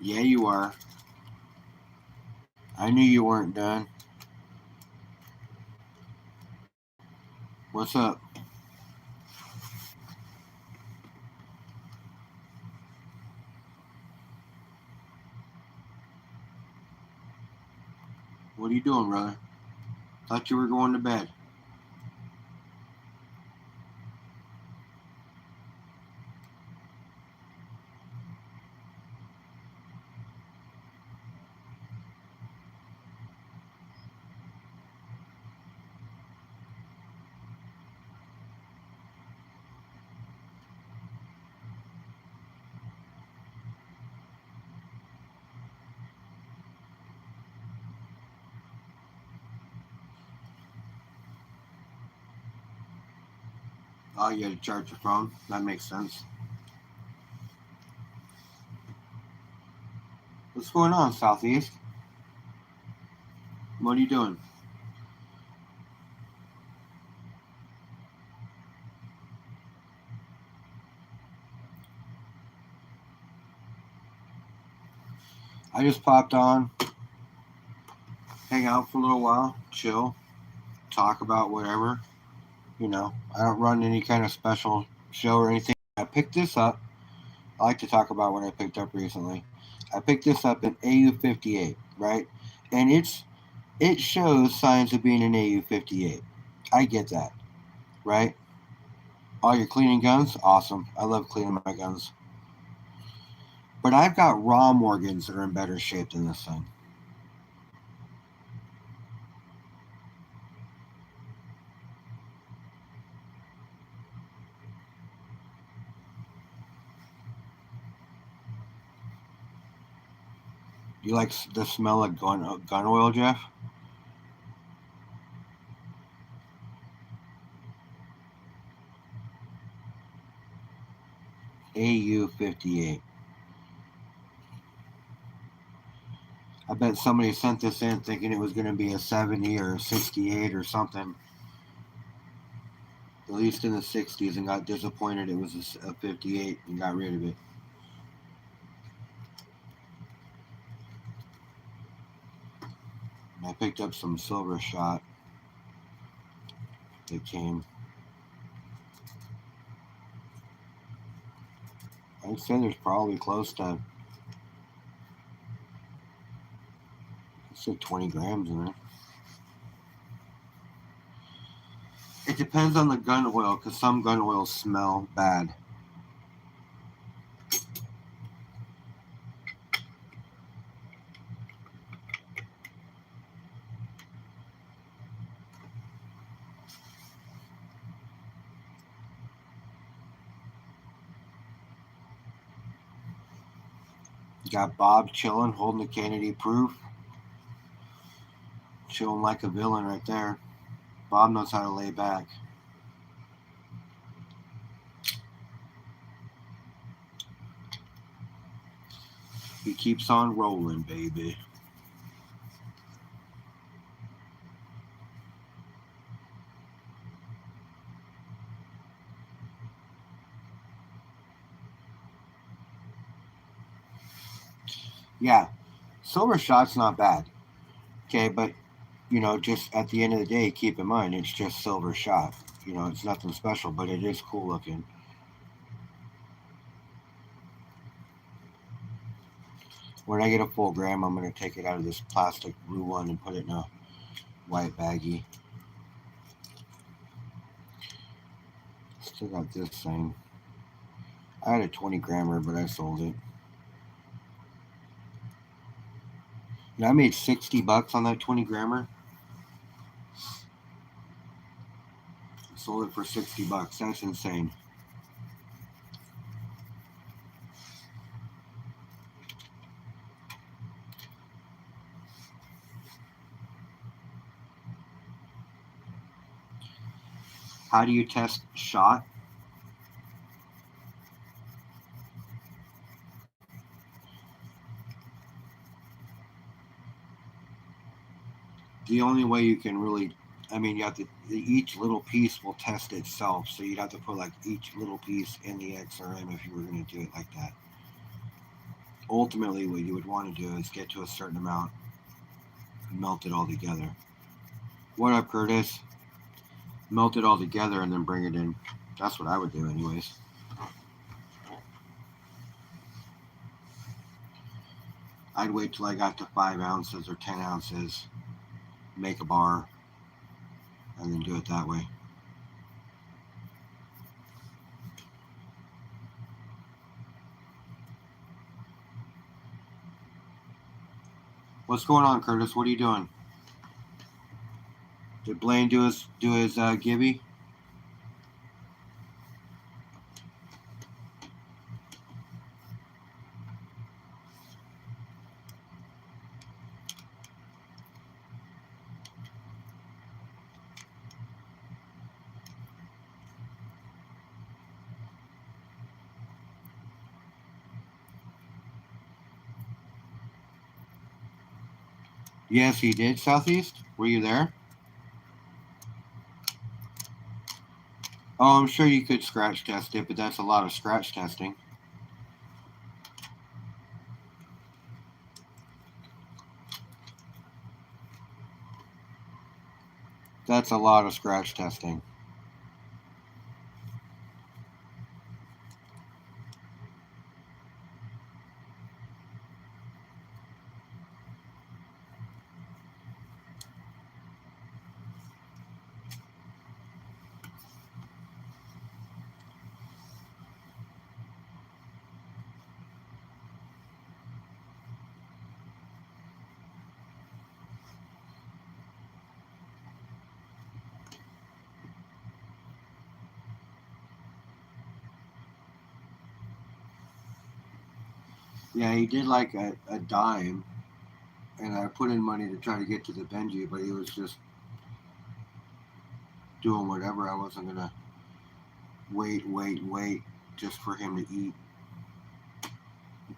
Yeah, you are. I knew you weren't done. What's up? What are you doing, brother? Thought you were going to bed. Oh, you had to charge your phone? That makes sense. What's going on, Southeast? What are you doing? I just popped on, hang out for a little while, chill, talk about whatever. I don't run any kind of special show or anything. I picked this up. I like to talk about what I picked up recently. I picked this up in AU58, right? And it shows signs of being an AU58. I get that, right? Oh, you're cleaning guns? Awesome. I love cleaning my guns. But I've got raw Morgans that are in better shape than this thing. You like the smell of gun oil, Jeff? AU58. I bet somebody sent this in thinking it was going to be a 70 or a 68 or something, at least in the 60s, and got disappointed it was a 58 and got rid of it. And I picked up some silver shot that came. I'd say there's probably close to, let's say 20 grams in there. It depends on the gun oil, because some gun oils smell bad. You got Bob chilling, holding the Kennedy proof, chilling like a villain right there. Bob knows how to lay back. He keeps on rolling, baby. Yeah, silver shot's not bad. Okay, but just at the end of the day, keep in mind it's just silver shot. It's nothing special, but it is cool looking. When I get a full gram, I'm gonna take it out of this plastic blue one and put it in a white baggie. Still got this thing. I had a 20 grammer, but I sold it. I made $60 on that 20 grammer. Sold it for $60. That's insane. How do you test shot? The only way you can really, you have to, each little piece will test itself. So you'd have to put like each little piece in the XRM if you were going to do it like that. ultimately what you would want to do is get to a certain amount and melt it all together. What up, Curtis? Melt it all together and then bring it in. That's what I would do, anyways. I'd wait till I got to 5 ounces or 10 ounces, make a bar, and then do it that way. What's going on, Curtis? What are you doing? Did Blaine do his Gibby? Yes, he did, Southeast. Were you there? Oh, I'm sure you could scratch test it, but that's a lot of scratch testing. That's a lot of scratch testing. Yeah, he did like a dime, and I put in money to try to get to the Benji, but he was just doing whatever. I wasn't gonna wait just for him to eat.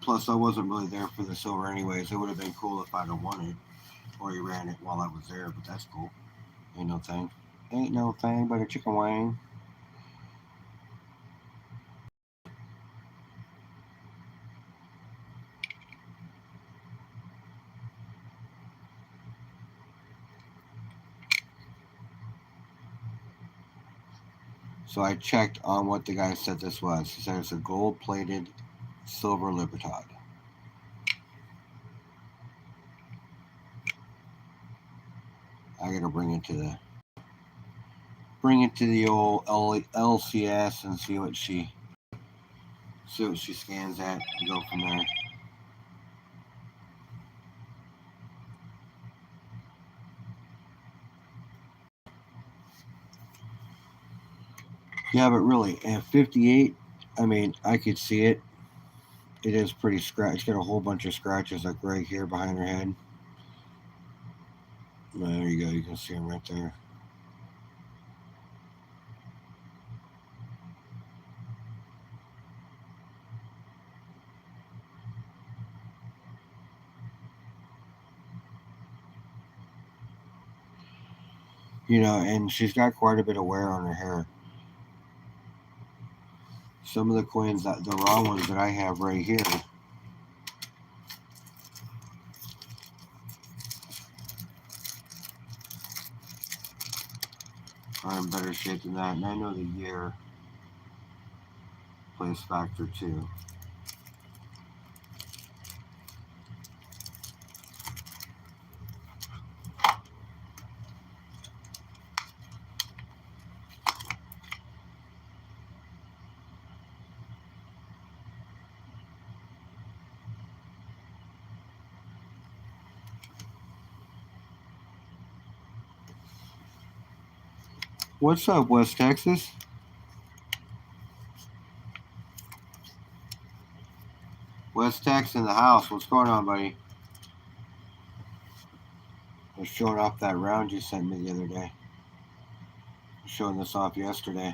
Plus, I wasn't really there for the silver anyways. It would have been cool if I'd have won it, or he ran it while I was there, but that's cool. Ain't no thing. Ain't no thing but a chicken wing. So I checked on what the guy said this was. He said it's a gold-plated silver Libertad. I gotta bring it to the old LCS and see what she scans at and go from there. Yeah, but really, at 58, I mean, I could see it. It is pretty scratch. It's got a whole bunch of scratches, like right here behind her head. There you go. You can see them right there. You know, and she's got quite a bit of wear on her hair. Some of the coins, the raw ones that I have right here, are in better shape than that. And I know the year plays factor too. What's up, West Texas? West Tex in the house. What's going on, buddy? I was showing off that round you sent me the other day. I was showing this off yesterday.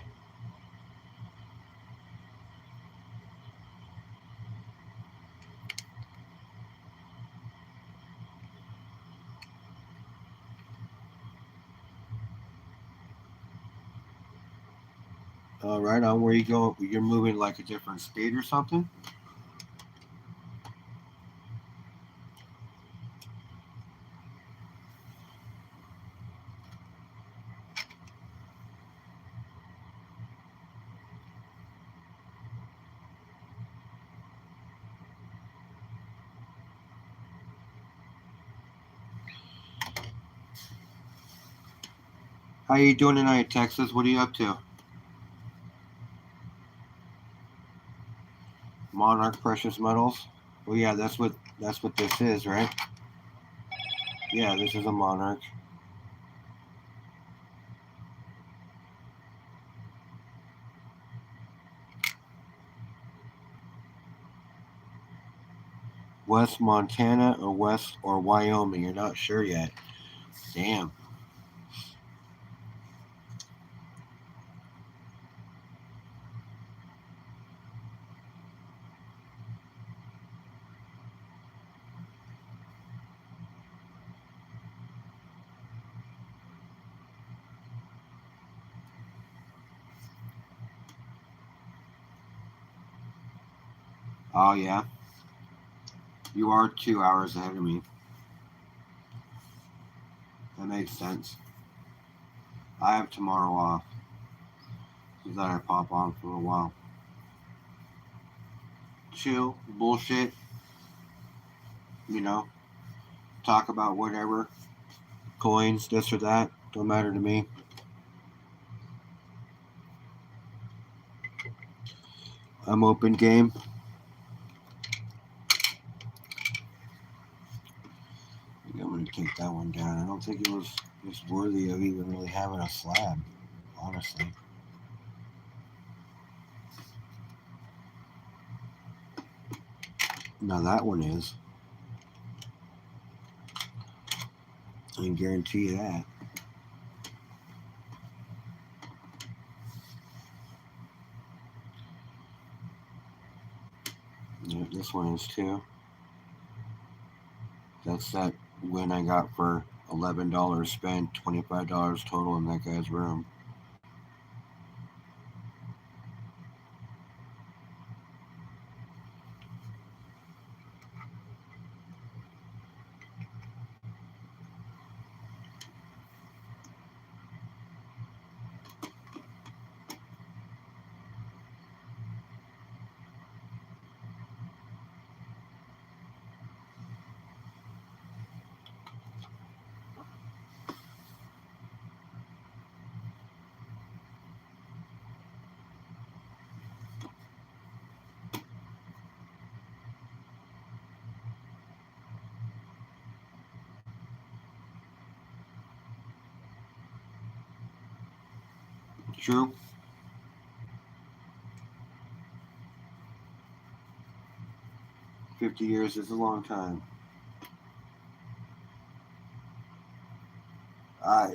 Right on. Where you go? You're moving like a different state or something? How you doing tonight, Texas? What are you up to? Monarch Precious Metals. Well, yeah, that's what this is, right? Yeah, this is a Monarch. West Montana or West or Wyoming. You're not sure yet. Damn. Oh yeah. You are 2 hours ahead of me. That makes sense. I have tomorrow off. So that I pop on for a while. Chill, bullshit, you know, talk about whatever. Coins, this or that. Don't matter to me. I'm open game. I think I'm gonna take that one down. I don't think it was worthy of even really having a slab, honestly. Now that one is. I can guarantee you that. Yeah, this one is too. That's that win I got for $11 spent, $25 total in that guy's room. True. 50 years is a long time.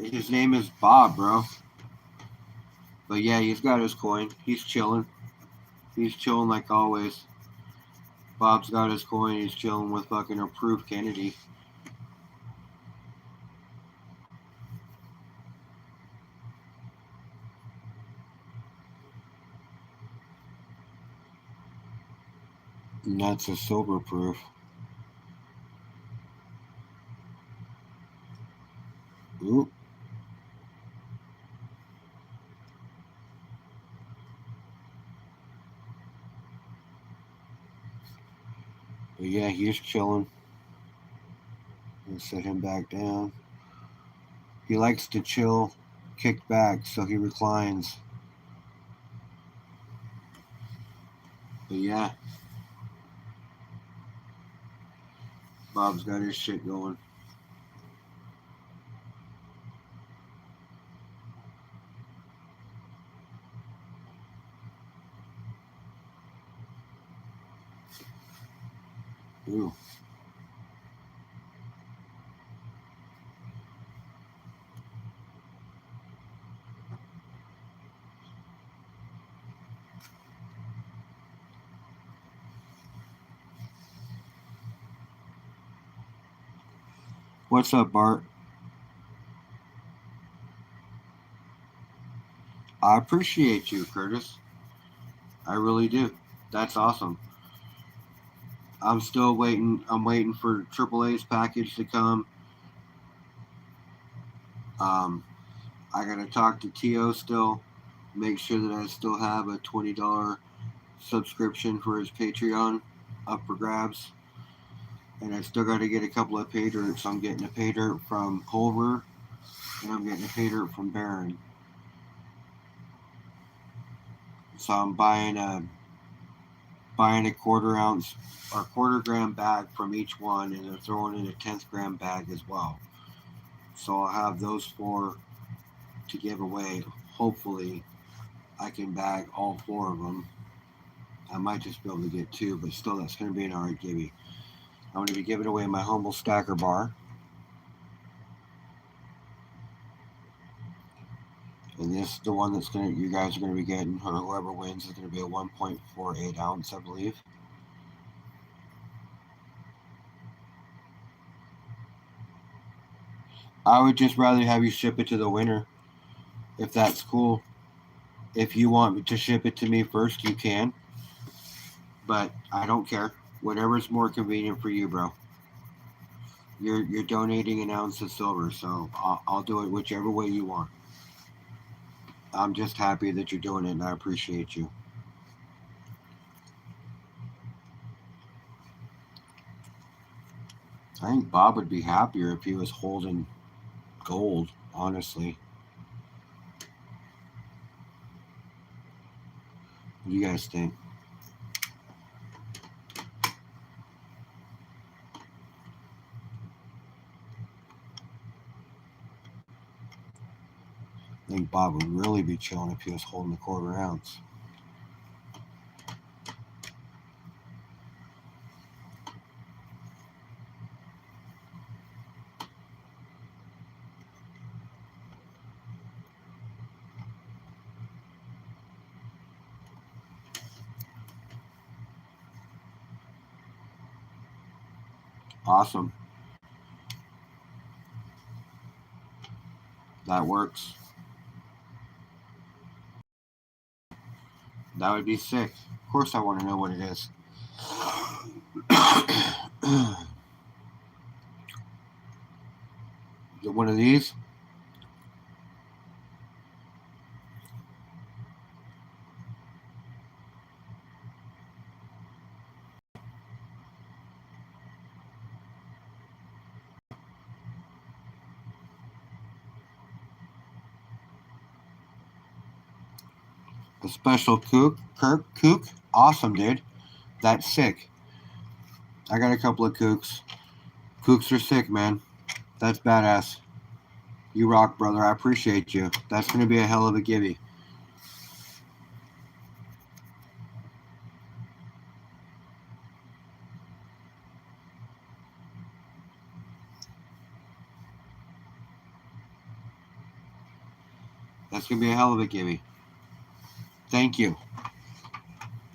His name is Bob, bro. But yeah, he's got his coin. He's chilling. He's chilling like always. Bob's got his coin. He's chilling with fucking approved Kennedy. And that's a sober proof. Ooh. But yeah, he's chilling. Let's set him back down. He likes to chill, kick back, so he reclines. But yeah, Bob's got his shit going. Ooh. What's up, Bart? I appreciate you, Curtis. I really do. That's awesome. I'm still waiting. I'm waiting for AAA's package to come. Um, I gotta talk to To still. Make sure that I still have a $20 subscription for his Patreon up for grabs. And I still got to get a couple of pay dirts. I'm getting a pay dirt from Culver and I'm getting a pay dirt from Barron. So I'm buying a quarter ounce or quarter gram bag from each one, and they're throwing in a 10th gram bag as well. So I'll have those 4 to give away. Hopefully, I can bag all 4 of them. I might just be able to get 2, but still, that's going to be an alright givey. I'm going to be giving away my Humble Stacker Bar. And this is the one that's you guys are going to be getting, or whoever wins is going to be a 1.48 ounce, I believe. I would just rather have you ship it to the winner, if that's cool. If you want to ship it to me first, you can. But I don't care. Whatever's more convenient for you, bro. You're donating an ounce of silver, so I'll do it whichever way you want. I'm just happy that you're doing it, and I appreciate you. I think Bob would be happier if he was holding gold, honestly. What do you guys think? I think Bob would really be chilling if he was holding a quarter ounce. Awesome. That works. That would be sick. Of course, I want to know what it is. Is it one of these? A special kook? Kook? Awesome, dude. That's sick. I got a couple of kooks. Kooks are sick, man. That's badass. You rock, brother. I appreciate you. That's going to be a hell of a givey. That's going to be a hell of a givey. Thank you.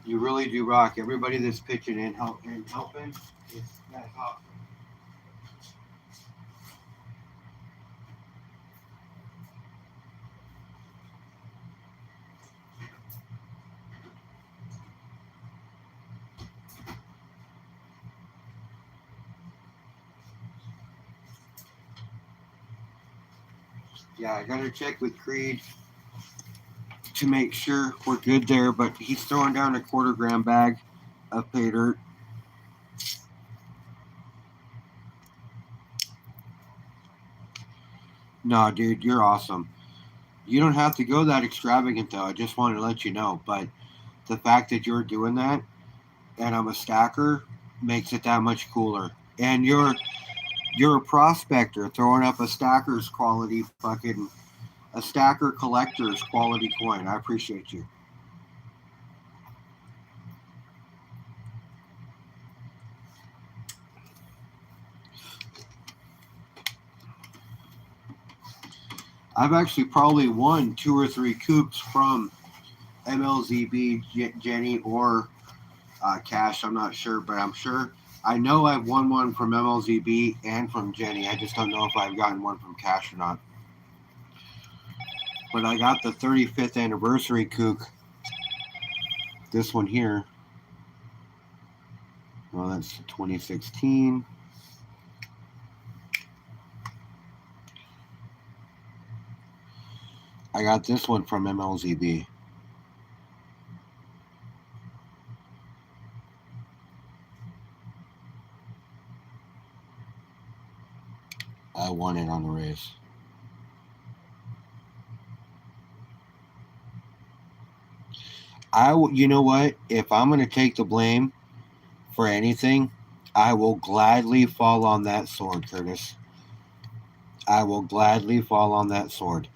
You really do rock. Everybody that's pitching in helping, that's awesome. Yeah, I got to check with Creed to make sure we're good there, but he's throwing down a quarter gram bag of pay dirt. No, dude, you're awesome. You don't have to go that extravagant, though. I just wanted to let you know. But the fact that you're doing that and I'm a stacker makes it that much cooler. And you're a prospector throwing up a stacker's quality fucking a stacker collector's quality coin. I appreciate you. I've actually probably won 2 or 3 coops from MLZB, Jenny, or Cash. I'm not sure, but I'm sure. I know I've won one from MLZB and from Jenny. I just don't know if I've gotten one from Cash or not. But I got the 35th anniversary kook. This one here. Well, that's 2016. I got this one from MLZB. I won it on the race. You know what? If I'm going to take the blame for anything, I will gladly fall on that sword, Curtis. I will gladly fall on that sword.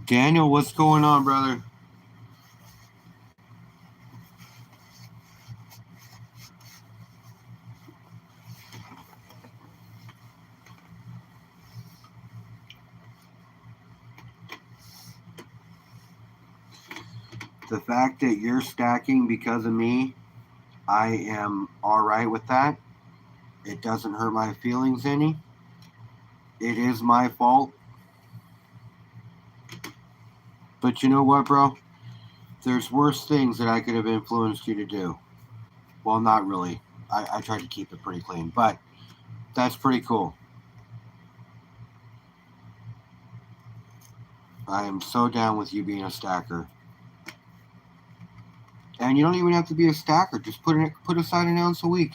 Daniel, what's going on, brother? The fact that you're stacking because of me, I am all right with that. It doesn't hurt my feelings any. It is my fault. But you know what, bro? There's worse things that I could have influenced you to do. Well, not really. I tried to keep it pretty clean, but that's pretty cool. I am so down with you being a stacker. And you don't even have to be a stacker. Just put aside an ounce a week.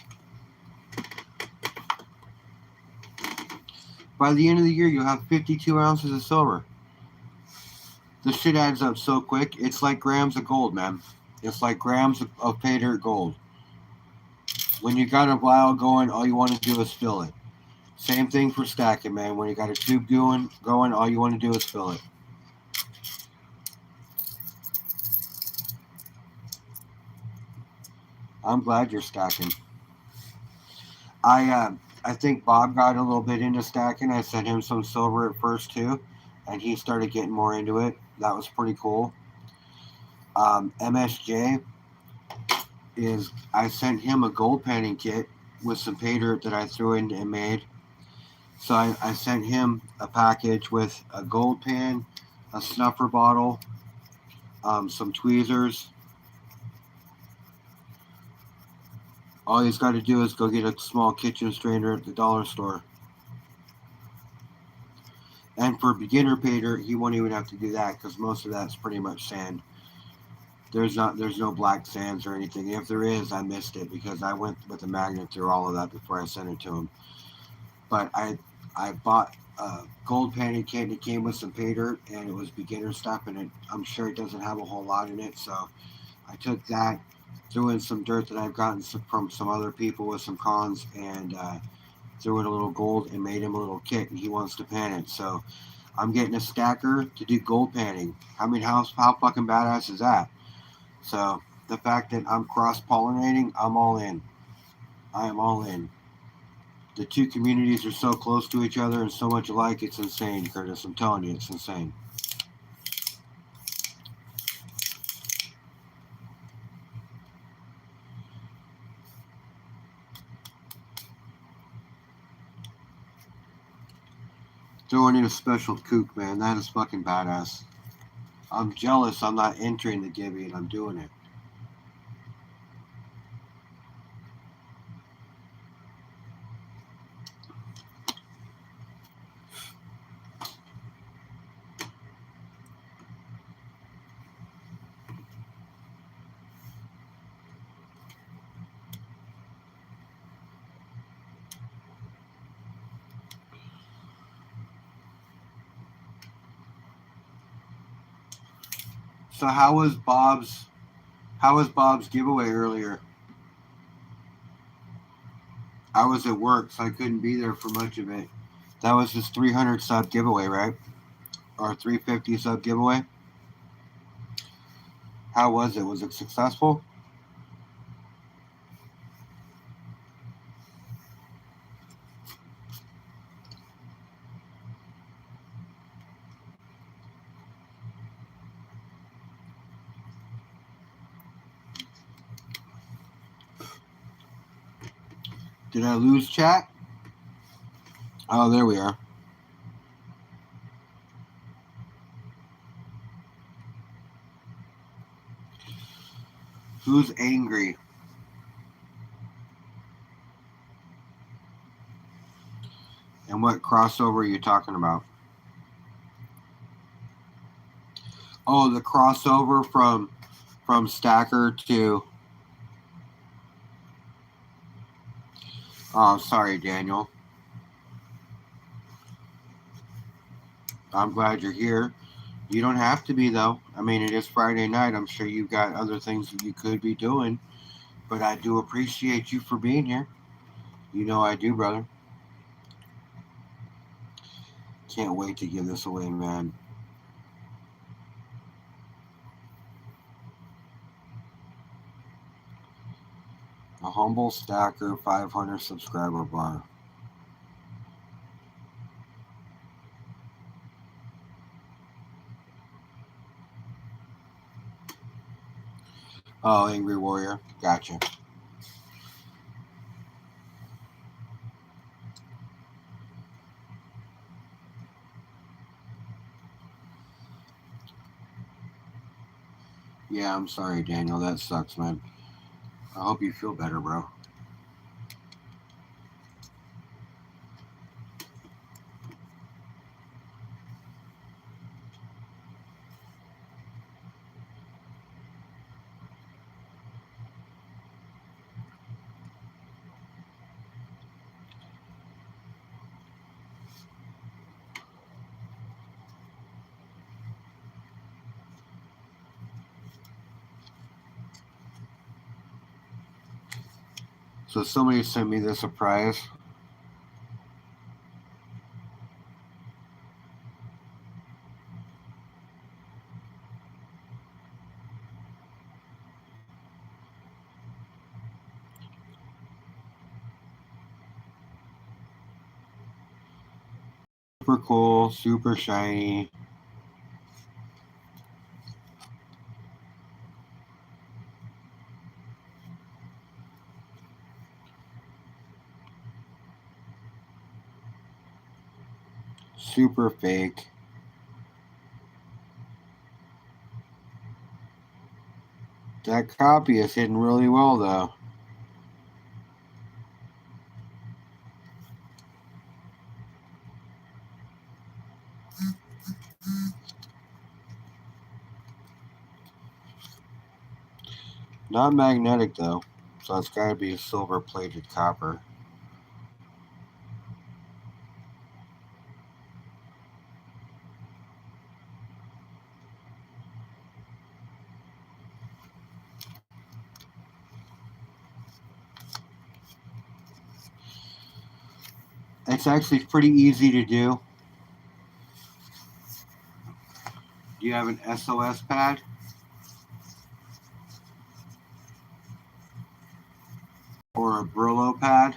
By the end of the year, you'll have 52 ounces of silver. The shit adds up so quick. It's like grams of gold, man. It's like grams of pay dirt gold. When you got a vial going, all you want to do is fill it. Same thing for stacking, man. When you got a tube going, all you want to do is fill it. I'm glad you're stacking. I think Bob got a little bit into stacking. I sent him some silver at first too, and he started getting more into it. That was pretty cool. MSJ I sent him a gold panning kit with some pay dirt that I threw in and made. So I sent him a package with a gold pan, a snuffer bottle, some tweezers. All he's got to do is go get a small kitchen strainer at the dollar store. And for beginner pay dirt, he won't even have to do that because most of that's pretty much sand. There's no black sands or anything. If there is, I missed it because I went with a magnet through all of that before I sent it to him. But I bought a gold panning kit. It came with some pay dirt and it was beginner stuff, and I'm sure it doesn't have a whole lot in it. So I took that, threw in some dirt that I've gotten from some other people with some cons, and threw in a little gold and made him a little kit, and he wants to pan it. So I'm getting a stacker to do gold panning. I mean, how fucking badass is that? So the fact that I'm cross-pollinating, I'm all in. I am all in. The two communities are so close to each other and so much alike, it's insane, Curtis. I'm telling you, it's insane. Throwing in a special kook, man, that is fucking badass. I'm jealous I'm not entering the Gibby and I'm doing it. So how was Bob's giveaway earlier? I was at work, so I couldn't be there for much of it. That was his 300 sub giveaway, right? Or 350 sub giveaway? How was it? Was it successful? Did I lose chat? Oh, there we are. Who's angry? And what crossover are you talking about? Oh, the crossover from Stacker to... Oh, sorry, Daniel. I'm glad you're here. You don't have to be, though. I mean, it is Friday night. I'm sure you've got other things that you could be doing. But I do appreciate you for being here. You know I do, brother. Can't wait to give this away, man. A humble stacker 500 subscriber bar. Oh, Angry Warrior. Gotcha. Yeah, I'm sorry, Daniel. That sucks, man. I hope you feel better, bro. So somebody sent me this surprise. Super cool, super shiny. Super fake. That copy is hidden really well, though. Not magnetic, though. So it's got to be silver plated copper. It's actually pretty easy to do. Do you have an SOS pad? Or a Brillo pad?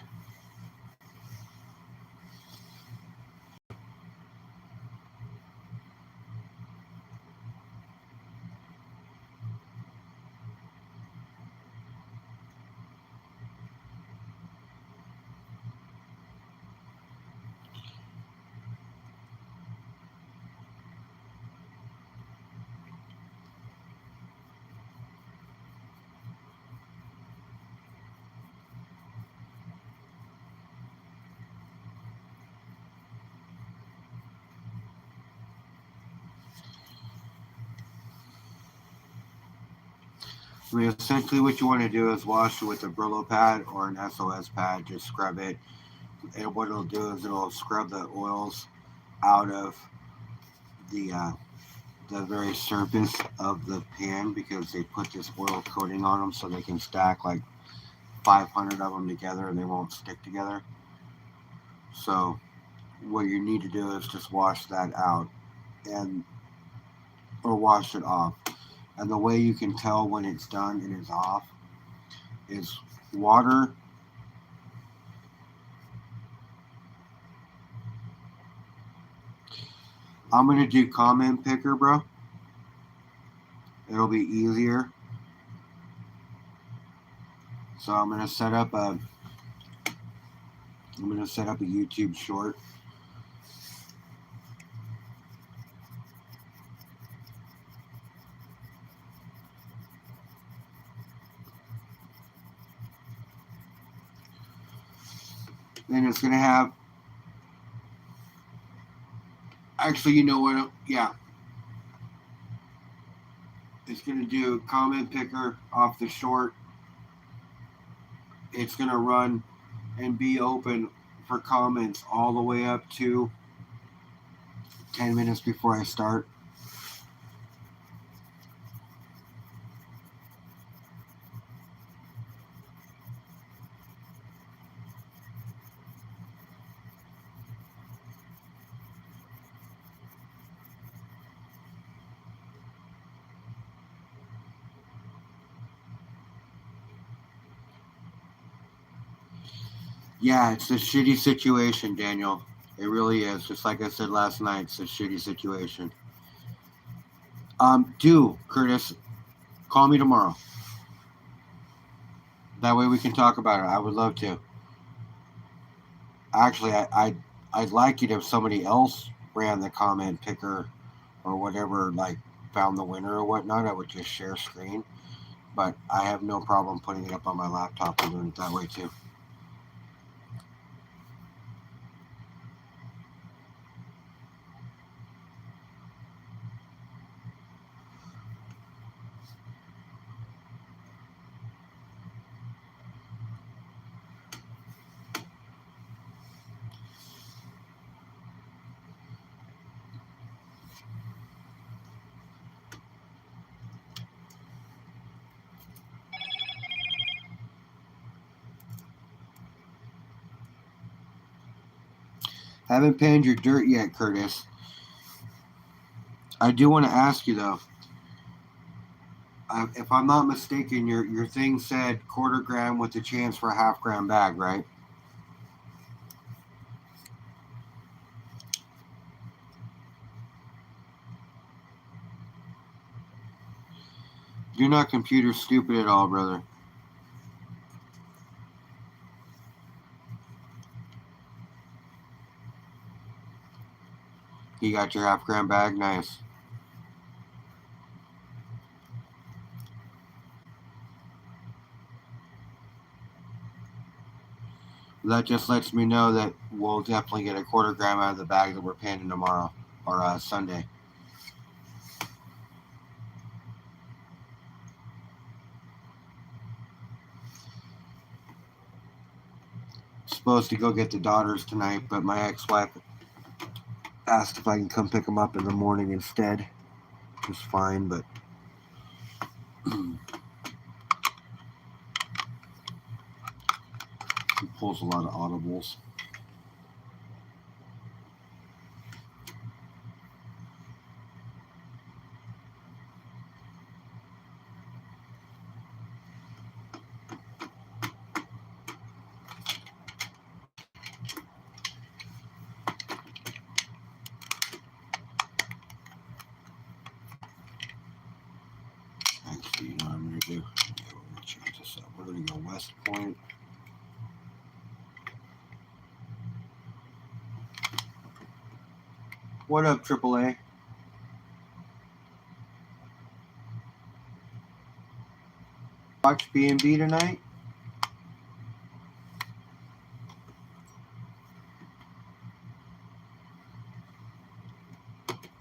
I mean, essentially what you want to do is wash it with a Brillo pad or an SOS pad. Just scrub it. And what it'll do is it'll scrub the oils out of the uh, the very surface of the pan because they put this oil coating on them so they can stack like 500 of them together and they won't stick together. So what you need to do is just wash that out and or wash it off. And the way you can tell when it's done and it's off is water. I'm gonna do comment picker, bro. It'll be easier. So I'm gonna set up a YouTube short. And it's gonna have actually you know what yeah. It's gonna do comment picker off the short. It's gonna run and be open for comments all the way up to 10 minutes before I start. Yeah, it's a shitty situation, Daniel. It really is. Just like I said last night, it's a shitty situation. Curtis, call me tomorrow. That way we can talk about it. I would love to. Actually, I'd like it if somebody else ran the comment picker or whatever, like found the winner or whatnot. I would just share screen. But I have no problem putting it up on my laptop and doing it that way too. Haven't panned your dirt yet, Curtis. I do want to ask you though. If I'm not mistaken, your thing said quarter gram with a chance for a half gram bag, right? You're not computer stupid at all, brother. You got your half gram bag? Nice. That just lets me know that we'll definitely get a quarter gram out of the bag that we're panning tomorrow or Sunday. Supposed to go get the daughters tonight, but my ex-wife asked if I can come pick them up in the morning instead. It's fine, but he pulls a lot of audibles. Actually, you know what I'm going to do? Okay, we're going to change this up. We're going to go West Point. What up, AAA? Watch B&B tonight?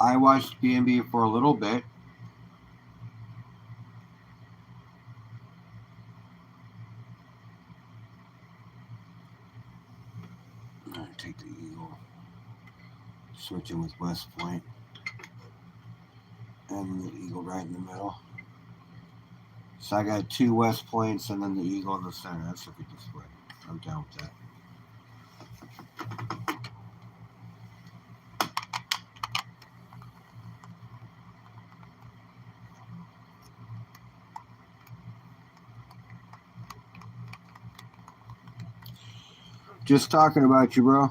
I watched B&B for a little bit. I'm going to take the Eagle. Switching with West Point. And the Eagle right in the middle. So I got 2 West Points and then the Eagle in the center. That's a good display. I'm down with that. Just talking about you, bro.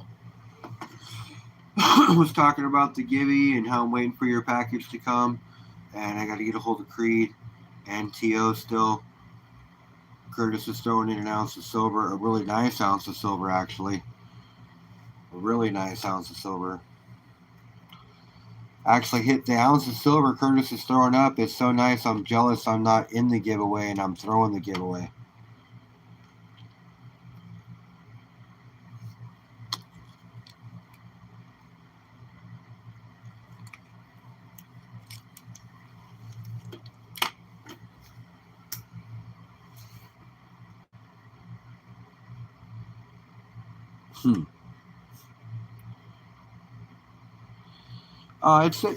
Was talking about the Gibby and how I'm waiting for your package to come. And I got to get a hold of Creed and T.O. still. Curtis is throwing in an ounce of silver. A really nice ounce of silver, actually. A really nice ounce of silver. Actually hit the ounce of silver Curtis is throwing up. It's so nice. I'm jealous I'm not in the giveaway and I'm throwing the giveaway.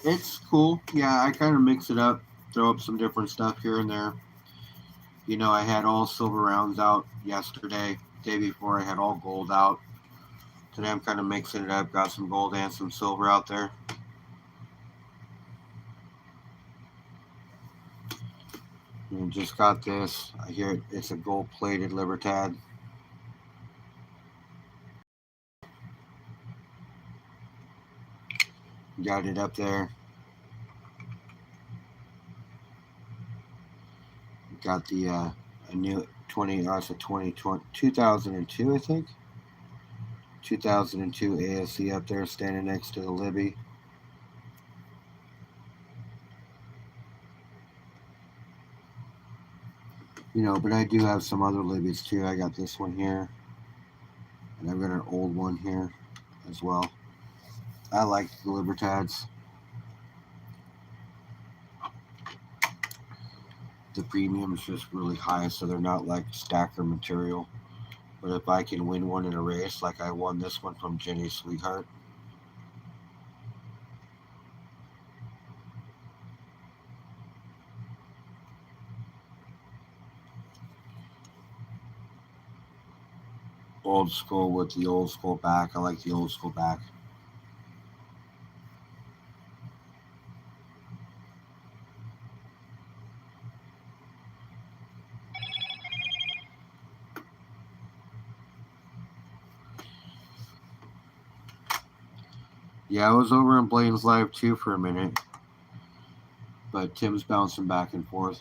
It's cool. Yeah, I kind of mix it up, throw up some different stuff here and there. I had all silver rounds out yesterday. Day before, I had all gold out. Today, I'm kind of mixing it up. Got some gold and some silver out there. And just got this. I hear it's a gold-plated Libertad. Got it up there. Got the a new 2002, I think. 2002 ASC up there, standing next to the Libby. But I do have some other Libbies too. I got this one here, and I've got an old one here as well. I like the Libertads. The premium is just really high, so they're not like stacker material. But if I can win one in a race, like I won this one from Jenny Sweetheart. Old school with the old school back. I like the old school back. Yeah, I was over in Blaine's live too for a minute, but Tim's bouncing back and forth.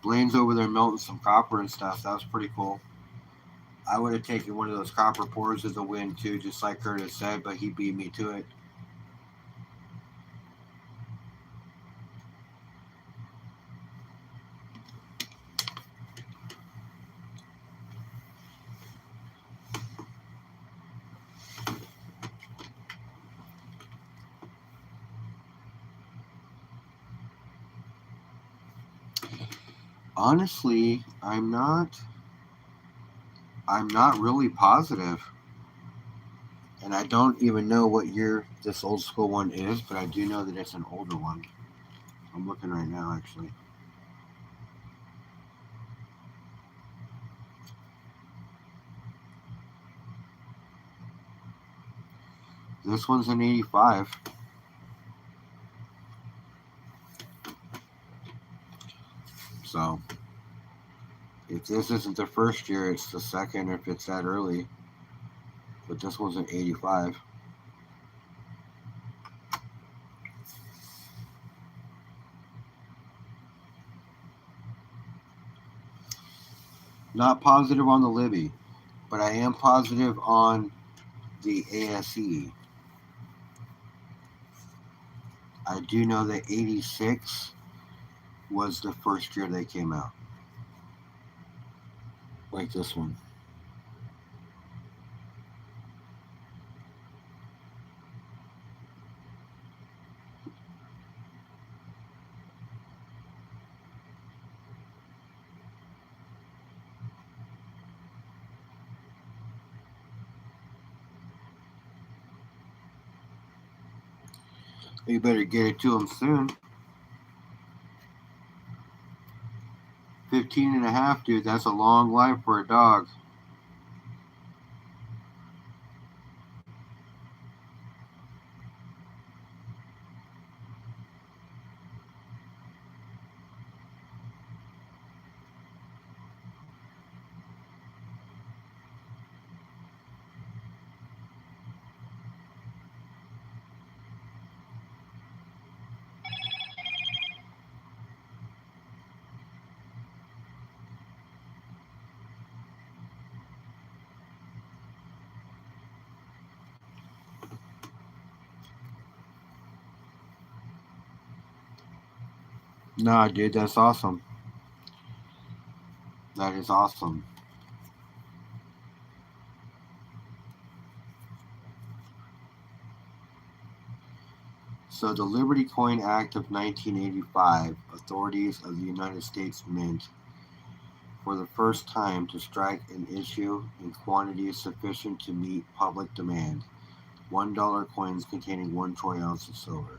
Blaine's over there melting some copper and stuff. That was pretty cool. I would have taken one of those copper pours as a win too, just like Curtis said, but he beat me to it. Honestly, I'm not really positive. And I don't even know what year this old school one is, but I do know that it's an older one. I'm looking right now, actually. This one's an 85. So, if this isn't the first year, it's the second if it's that early. But this one's an 85. Not positive on the Libby, but I am positive on the ASE. I do know that 86 was the first year they came out. Like this one. You better get it to them soon. 15 and a half, dude. That's a long life for a dog. Nah, dude, that's awesome. That is awesome. So, the Liberty Coin Act of 1985, authorities of the United States Mint for the first time to strike an issue in quantities sufficient to meet public demand. $1 coins containing 1 troy ounce of silver.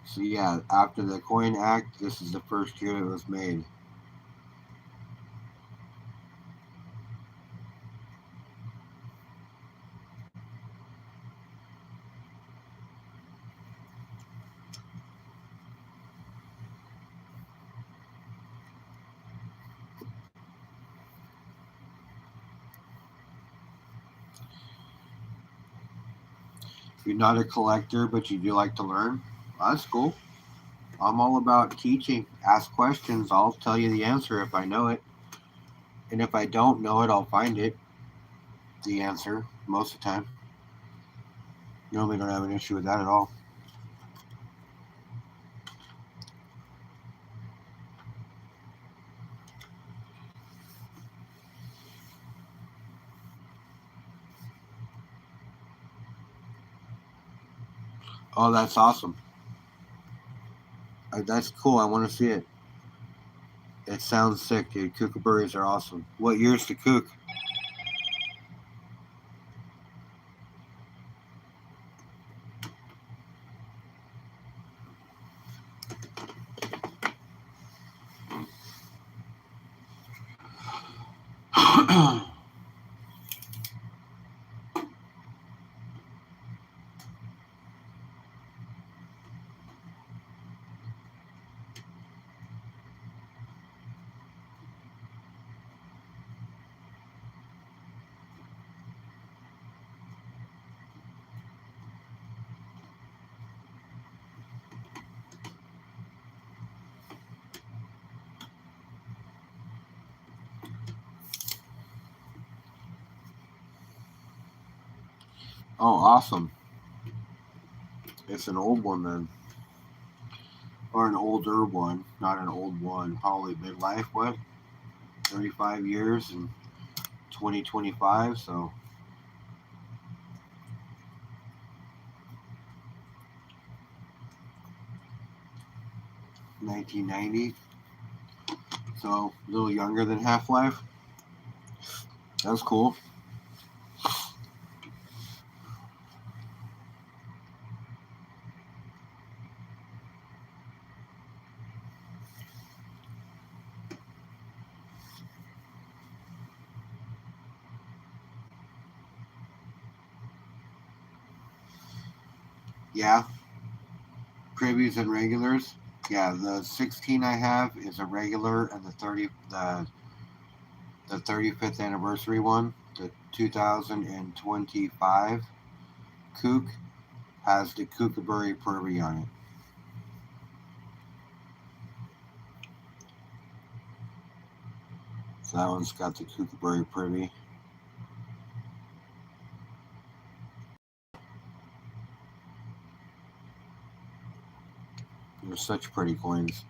So yeah, after the Coin Act, this is the first year it was made. If you're not a collector, but you do like to learn, that's cool. I'm all about teaching. Ask questions. I'll tell you the answer if I know it. And if I don't know it, I'll find it. The answer, most of the time. Normally don't have an issue with that at all. Oh, that's awesome. That's cool. I want to see it. It sounds sick, dude. Kookaburras are awesome. What year's the kook? Oh, awesome. It's an old one then. Or an older one, not an old one. Probably midlife, what? 35 years and 2025, so 1990. So a little younger than Half-Life. That's cool. Yeah. Privies and regulars. Yeah, the 16 I have is a regular, and the 35th anniversary one, the 2025 Kook, has the Kookaburra Privy on it. So that one's got the Kookaburra Privy. They're such pretty coins.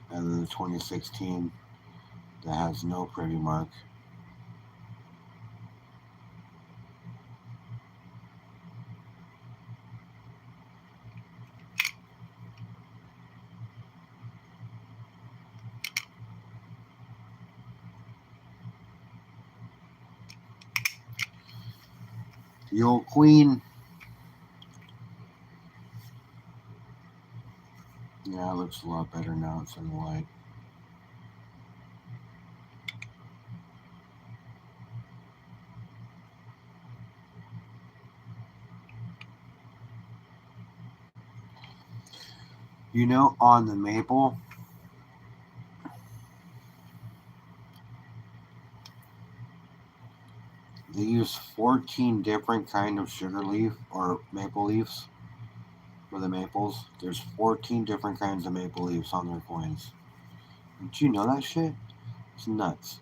And then the 2016 that has no privy mark. The old queen. Yeah, it looks a lot better now. It's in the light. You know, on the maple, they use 14 different kind of sugar leaf or maple leaves for the maples. There's 14 different kinds of maple leaves on their coins. Did you know that shit? It's nuts.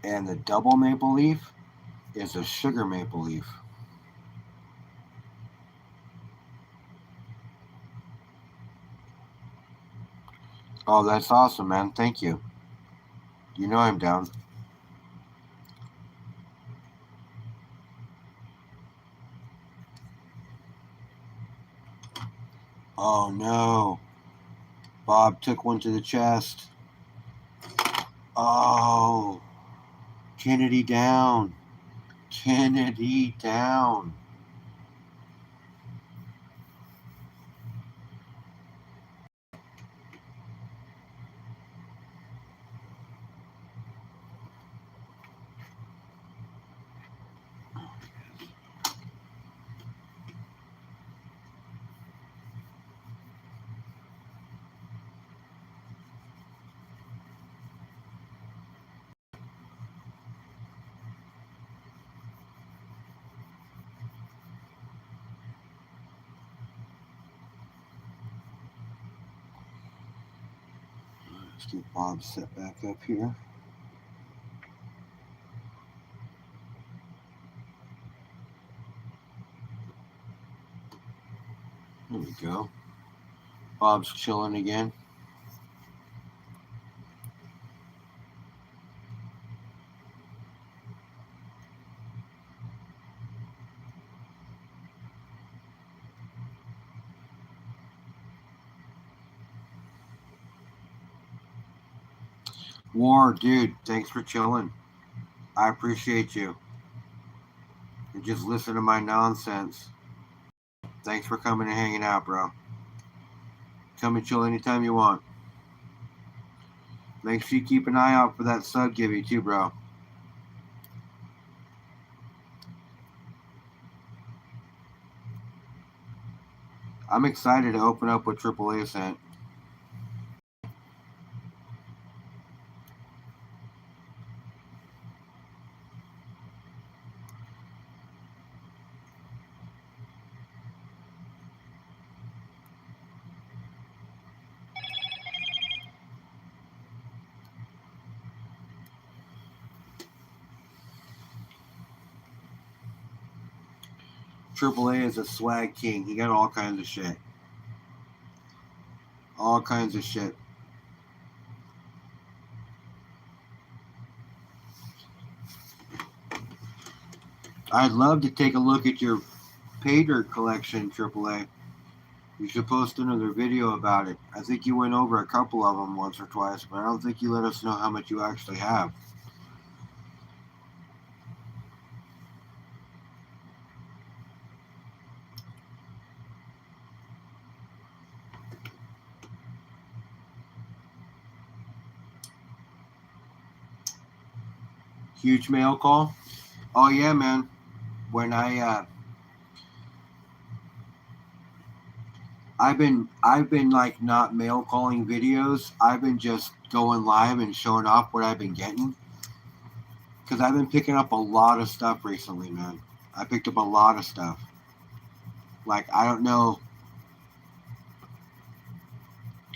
And the double maple leaf is a sugar maple leaf. Oh, that's awesome, man. Thank you. You know I'm down. Oh no. Bob took one to the chest. Oh. Kennedy down. Kennedy down. Let's get Bob set back up here. There we go. Bob's chilling again. War, dude, thanks for chilling. I appreciate you. And just listen to my nonsense. Thanks for coming and hanging out, bro. Come and chill anytime you want. Make sure you keep an eye out for that sub givey too, bro. I'm excited to open up with AAA sent. AAA is a swag king. He got all kinds of shit. All kinds of shit. I'd love to take a look at your pay dirt collection, AAA. You should post another video about it. I think you went over a couple of them once or twice, but I don't think you let us know how much you actually have. Huge mail call. Oh yeah, man. When I've been like not mail calling videos. I've been just going live and showing off what I've been getting. Because I've been picking up a lot of stuff recently, man. I picked up a lot of stuff. Like, I don't know.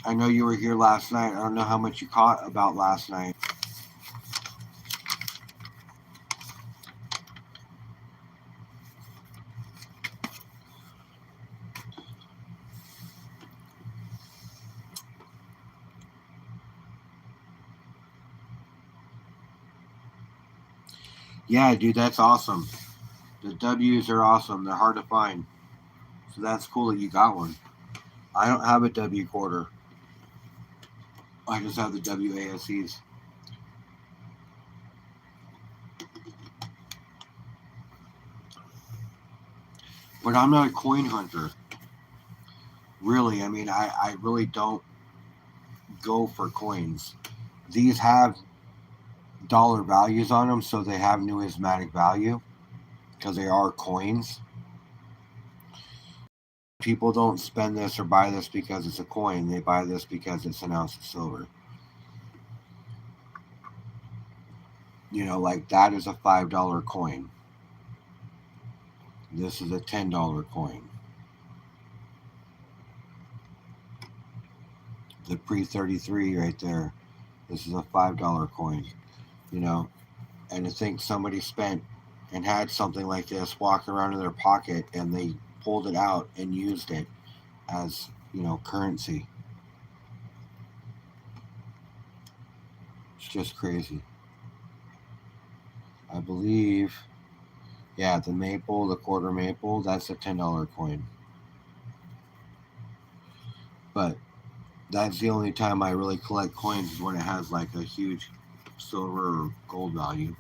I know you were here last night. I don't know how much you caught about last night. Yeah, dude, that's awesome. The W's are awesome. They're hard to find. So that's cool that you got one. I don't have a W quarter. I just have the WASEs. But I'm not a coin hunter. Really, I mean, I really don't go for coins. These have dollar values on them, so they have numismatic value because they are coins. People don't spend this or buy this because it's a coin. They buy this because it's an ounce of silver. You know, like that is a $5 coin. This is a $10 coin. The pre-33 right there. This is a $5 coin. You know, and to think somebody spent and had something like this walking around in their pocket and they pulled it out and used it as, you know, currency. It's just crazy. I believe, yeah, the maple, the quarter maple, that's a $10 coin. But that's the only time I really collect coins is when it has like a huge silver or gold value.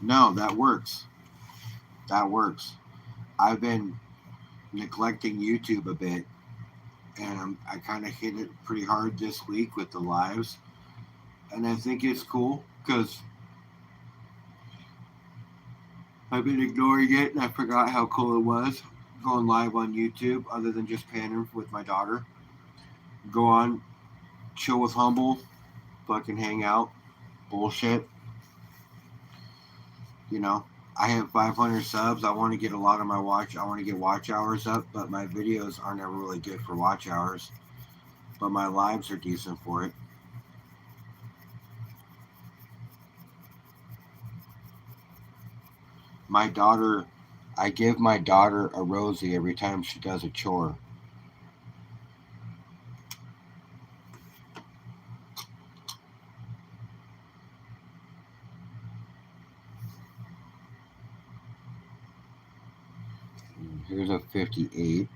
No, that works. That works. I've been neglecting YouTube a bit, and I kind of hit it pretty hard this week with the lives, and I think it's cool because I've been ignoring it, and I forgot how cool it was going live on YouTube. Other than just panning with my daughter, go on, chill with Humble, fucking hang out, bullshit. You know, I have 500 subs. I want to get a lot of my watch. I want to get watch hours up, but my videos aren't ever really good for watch hours. But my lives are decent for it. My daughter, I give my daughter a Rosie every time she does a chore. Here's a 58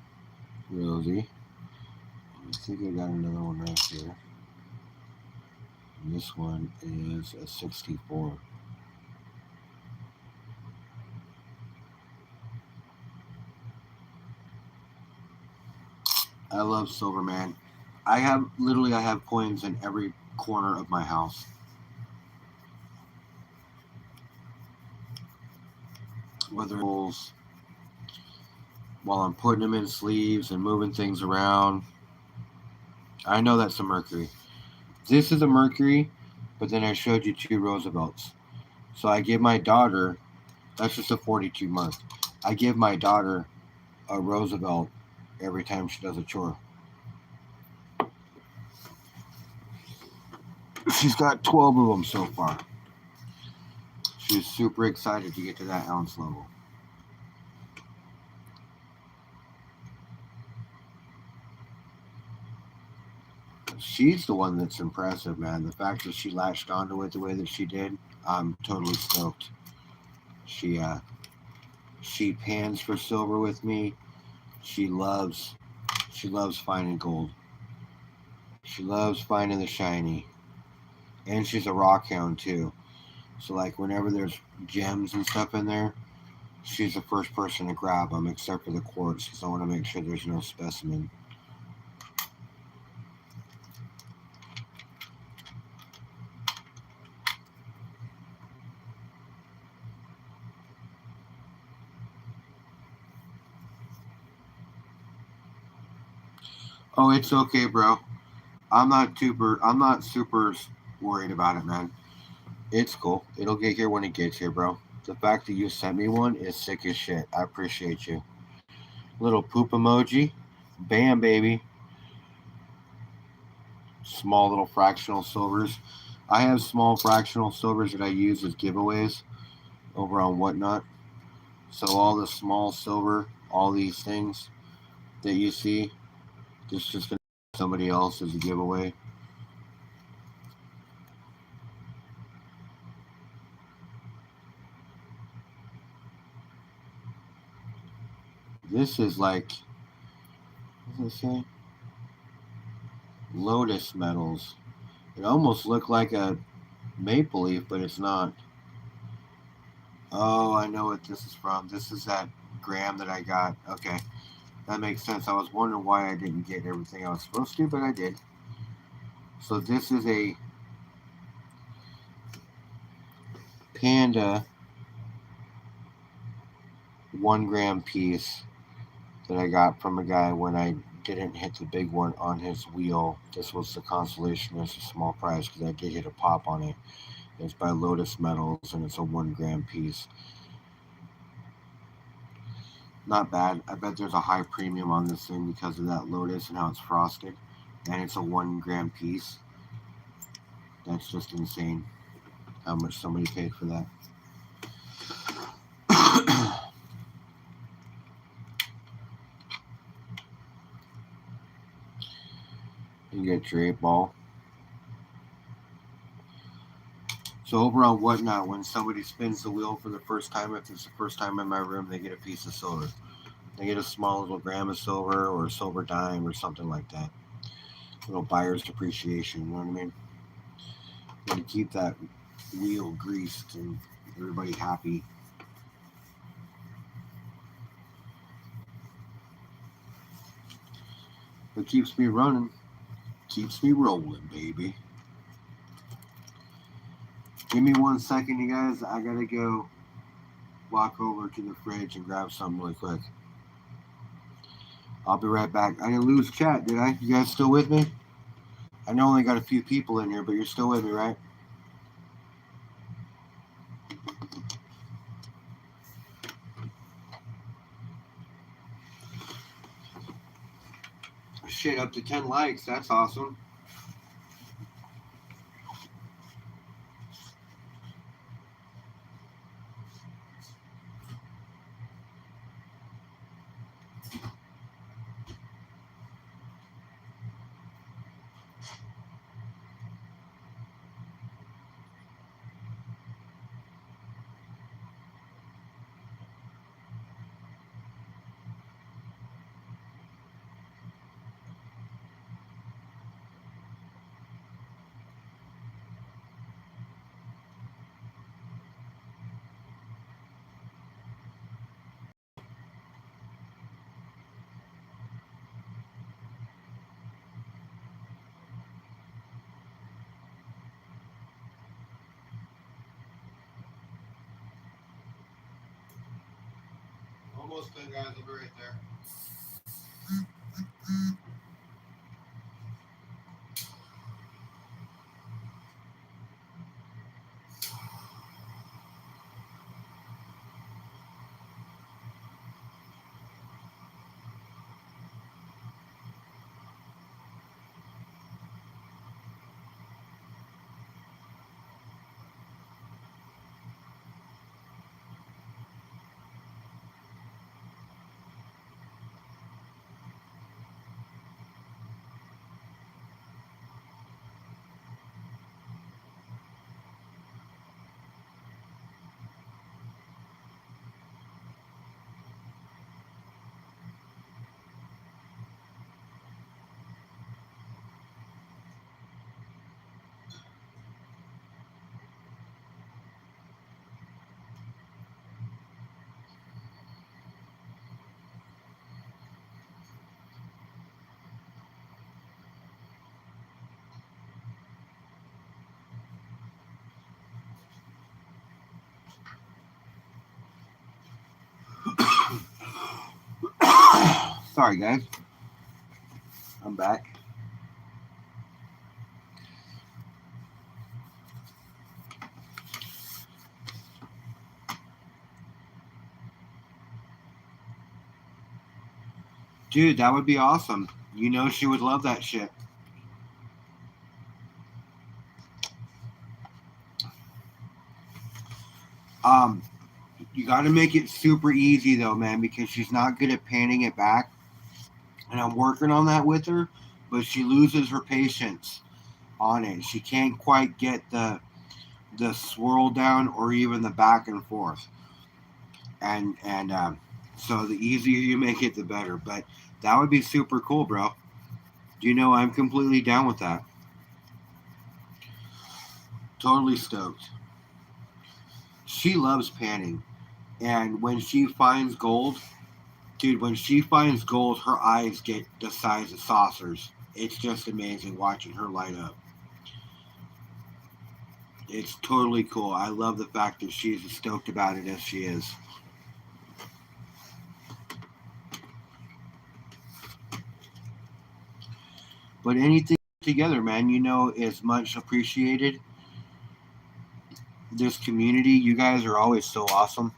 Rosie. I think I got another one right here. And this one is a 64. I love silver, man. I have coins in every corner of my house. Whether it's while I'm putting them in sleeves and moving things around. I know that's a Mercury. This is a Mercury, but then I showed you two Roosevelts. So I give my daughter, that's just a 42 month. I give my daughter a Roosevelt every time she does a chore. She's got 12 of them so far. She's super excited to get to that ounce level. She's the one that's impressive, man. The fact that she latched onto it the way that she did, I'm totally stoked. She pans for silver with me. She loves finding gold. She loves finding the shiny. And she's a rock hound too. So like whenever there's gems and stuff in there, she's the first person to grab them, except for the quartz, because I want to make sure there's no specimen. Oh, it's okay, bro. I'm not super worried about it, man. It's cool. It'll get here when it gets here, bro. The fact that you sent me one is sick as shit. I appreciate you. Little poop emoji. Bam, baby. Small little fractional silvers. I have small fractional silvers that I use as giveaways over on Whatnot. So all the small silver, all these things that you see, this is just going to somebody else as a giveaway. This is like, what does it say? Lotus metals. It almost looked like a maple leaf, but it's not. Oh, I know what this is from. This is that gram that I got. Okay, that makes sense. I was wondering why I didn't get everything I was supposed to, but I did. So this is a Panda 1 gram piece that I got from a guy when I didn't hit the big one on his wheel. This was the consolation. It's a small price because I did hit a pop on it. It's by Lotus Metals and it's a 1 gram piece. Not bad. I bet there's a high premium on this thing because of that Lotus and how it's frosted. And it's a 1 gram piece. That's just insane how much somebody paid for that. You get your 8-ball. So over on Whatnot, when somebody spins the wheel for the first time, if it's the first time in my room, they get a piece of silver. They get a small little gram of silver or a silver dime or something like that. Little buyer's depreciation, you know what I mean? And keep that wheel greased and everybody happy. It keeps me running, keeps me rolling, baby. Give me 1 second, you guys. I gotta go walk over to the fridge and grab something really quick. I'll be right back. I didn't lose chat, did I? You guys still with me? I know I only got a few people in here, but you're still with me, right? Shit, up to 10 likes. That's awesome. Almost done, guys. I'll be right there. Sorry, guys. I'm back. Dude, that would be awesome. You know she would love that shit. You got to make it super easy though, man, because she's not good at panning it back, and I'm working on that with her. But she loses her patience on it. She can't quite get the swirl down or even the back and forth. And so the easier you make it, the better. But that would be super cool, bro. You know, I'm completely down with that. Totally stoked. She loves panning. And when she finds gold, dude, when she finds gold, her eyes get the size of saucers. It's just amazing watching her light up. It's totally cool. I love the fact that she's as stoked about it as she is. But anything together, man, you know, is much appreciated. This community, you guys are always so awesome.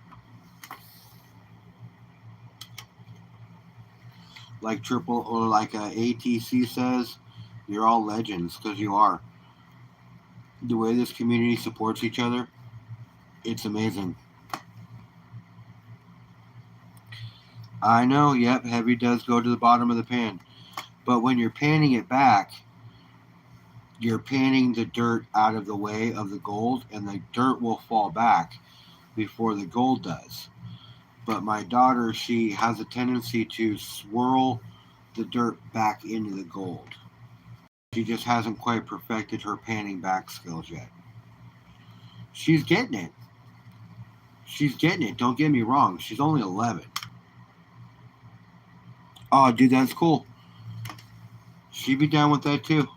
Like Triple or like ATC says, you're all legends because you are. The way this community supports each other, it's amazing. I know, yep, heavy does go to the bottom of the pan. But when you're panning it back, you're panning the dirt out of the way of the gold, and the dirt will fall back before the gold does. But my daughter, she has a tendency to swirl the dirt back into the gold. She just hasn't quite perfected her panning back skills yet. She's getting it. She's getting it. Don't get me wrong. She's only 11. Oh, dude, that's cool. She'd be down with that too.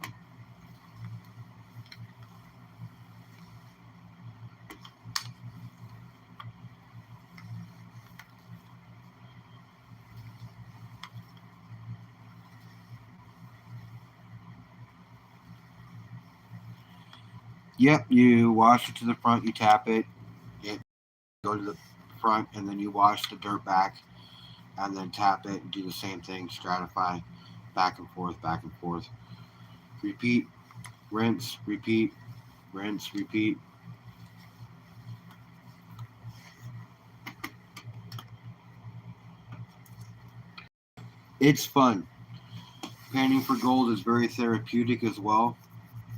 Yep, you wash it to the front, you tap it, go to the front, and then you wash the dirt back, and then tap it and do the same thing, stratify, back and forth, back and forth. Repeat, rinse, repeat, rinse, repeat. It's fun. Panning for gold is very therapeutic as well.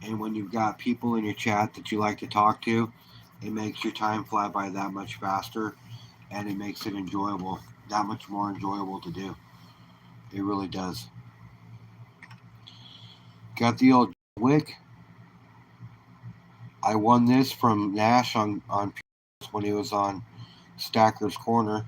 And when you've got people in your chat that you like to talk to, it makes your time fly by that much faster, and it makes it enjoyable, that much more enjoyable to do. It really does. Got the old wick. I won this from Nash on when he was on Stacker's Corner.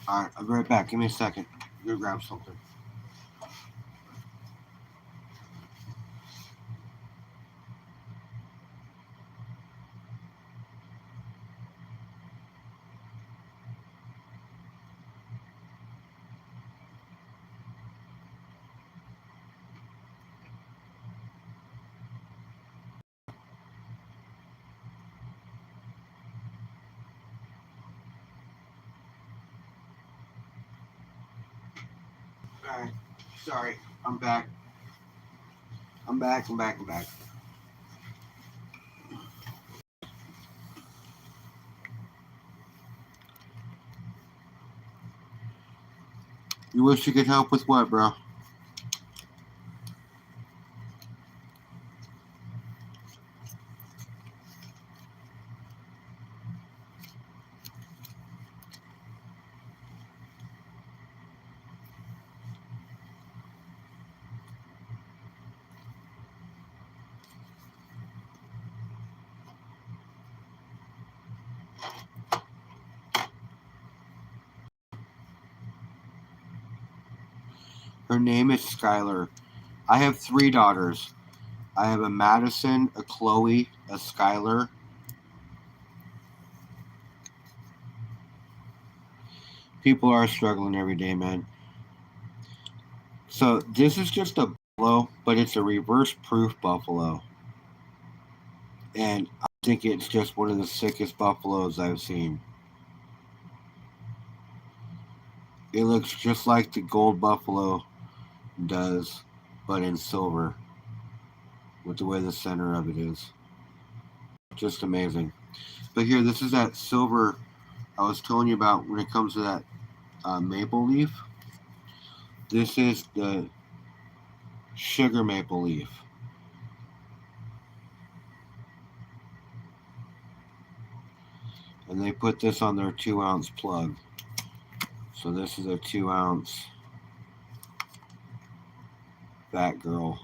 All right, I'll be right back. Give me a second. Go grab something. All right, sorry, I'm back. I'm back. You wish you could help with what, bro? Her name is Skylar. I have 3 daughters. I have a Madison, a Chloe, a Skylar. People are struggling every day, man. So this is just a buffalo, but it's a reverse proof buffalo. And I think it's just one of the sickest buffaloes I've seen. It looks just like the gold buffalo does, but in silver, with the way the center of it is. Just amazing. But here, this is that silver I was telling you about when it comes to that maple leaf. This is the sugar maple leaf. And they put this on their 2-ounce plug. So this is a 2-ounce Fat Girl.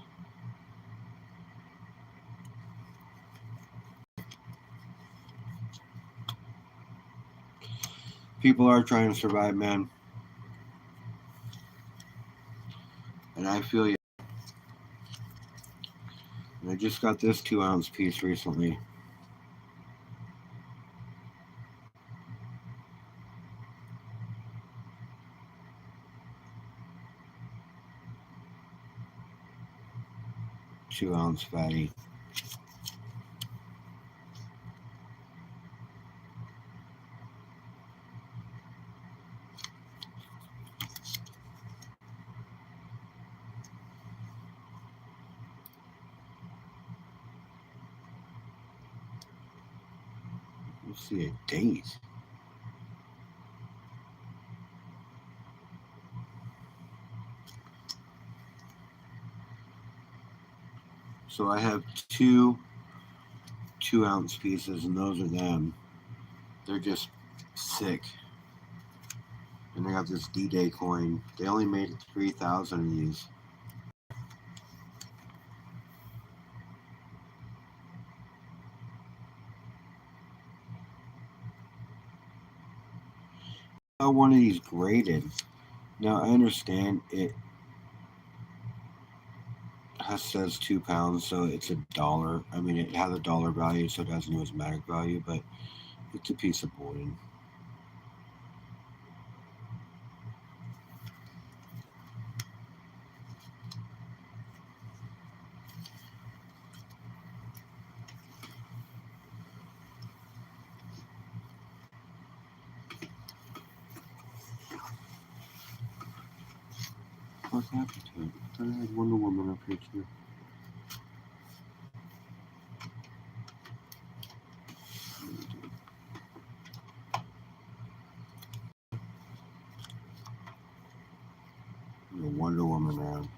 People are trying to survive, man. And I feel you. And I just got this 2-ounce piece recently. Two-ounce fatty. Let's see a date. So I have two 2-ounce pieces, and those are them. They're just sick. And I got this D-Day coin. They only made 3,000 of these. I got one of these graded. Now I understand it says 2 pounds, so it's $1. I mean, it has a dollar value, so it has numismatic value, but it's a piece of bullion. What happened to it? I thought I had Wonder Woman up here too. The Wonder Woman around.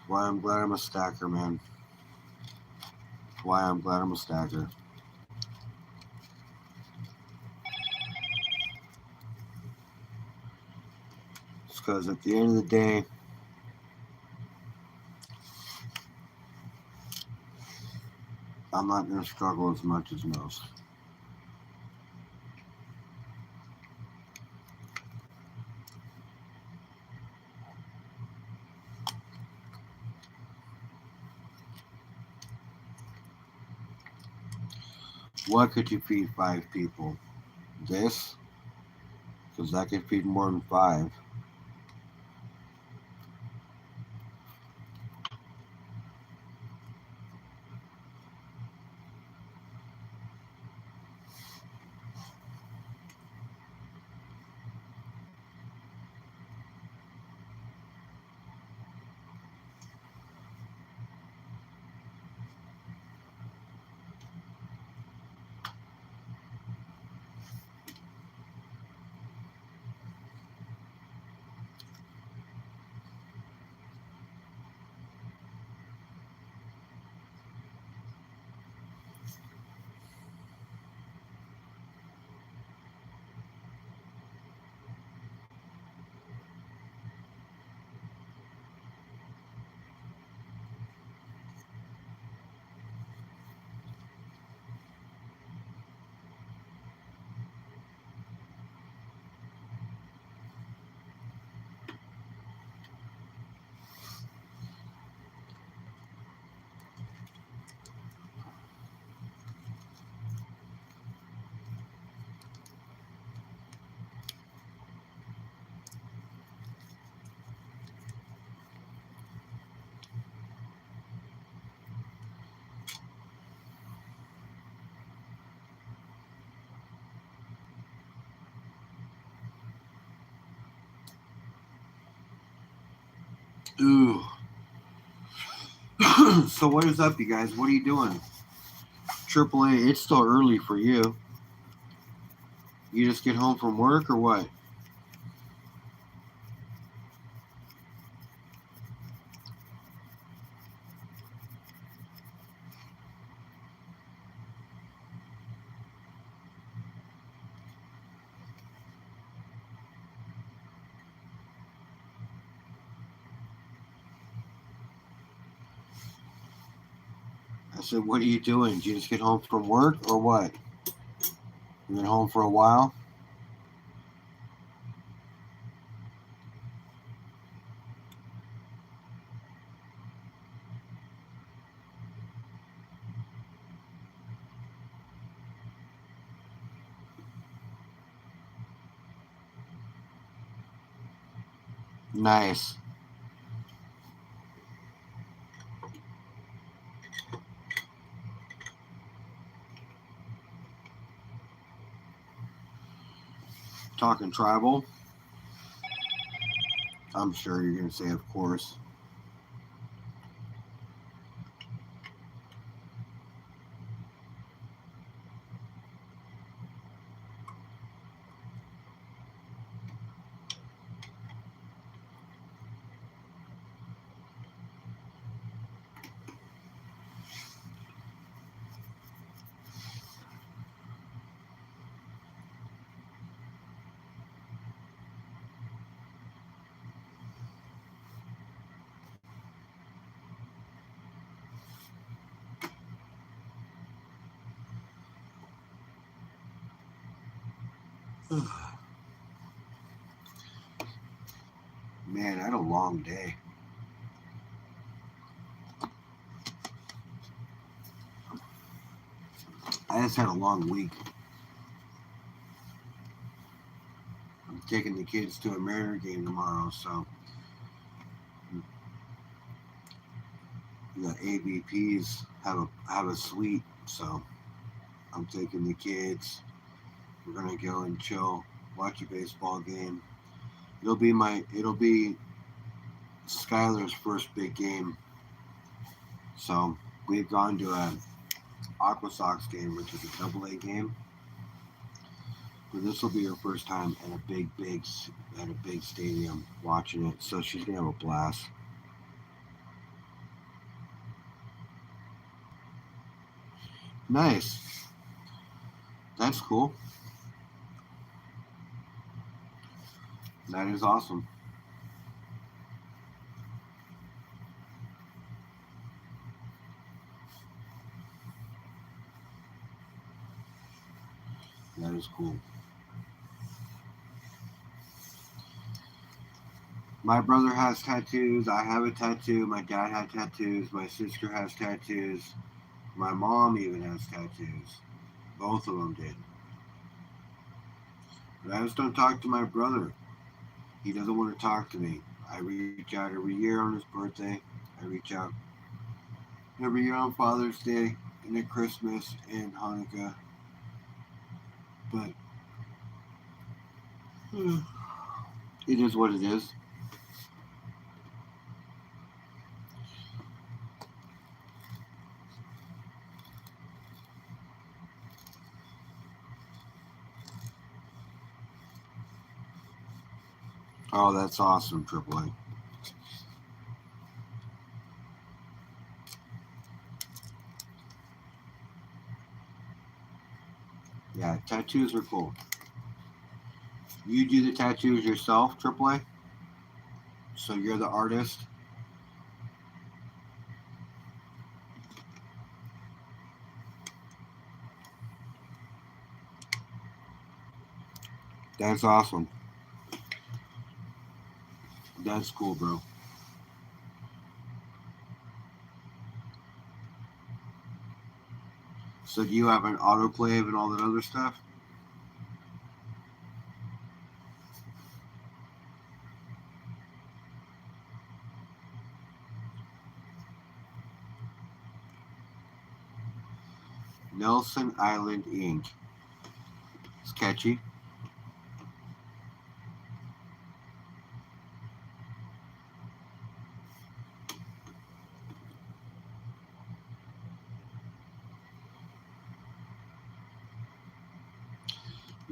Why I'm glad I'm a stacker, man. Why I'm glad I'm a stacker. It's because at the end of the day, I'm not going to struggle as much as most. What could you feed 5 people? This? Because that could feed more than 5. Ooh. So what is up, you guys? What are you doing? AAA, it's still early for you. You just get home from work or what? I said, what are you doing? Did you just get home from work or what? You been home for a while? Nice. Talking tribal. I'm sure you're going to say, of course. Man, I had a long day. I just had a long week. I'm taking the kids to a Mariner game tomorrow, so the ABPs have a suite, so I'm taking the kids. We're gonna go and chill, watch a baseball game. It'll be Skylar's first big game. So we've gone to a Aqua Sox game, which is a AA game. But this will be her first time at a big stadium watching it. So she's gonna have a blast. Nice. That's cool. That is awesome. That is cool. My brother has tattoos. I have a tattoo. My dad had tattoos. My sister has tattoos. My mom even has tattoos. Both of them did. But I just don't talk to my brother. He doesn't want to talk to me. I reach out every year on his birthday. I reach out every year on Father's Day and at Christmas and Hanukkah. But it is what it is. Oh, that's awesome, Triple A. Yeah, tattoos are cool. You do the tattoos yourself, Triple A? So you're the artist? That's awesome. That's cool, bro. So do you have an autoclave and all that other stuff? Nelson Island Ink. It's catchy.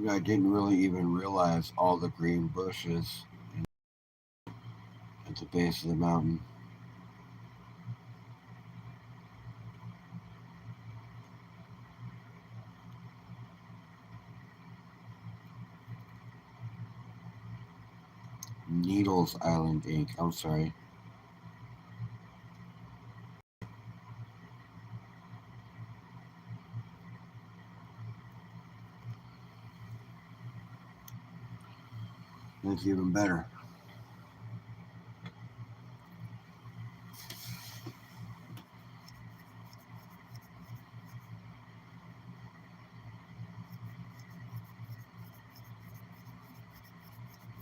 I didn't really even realize all the green bushes at the base of the mountain. Needles Island Ink. I'm sorry. It's even better.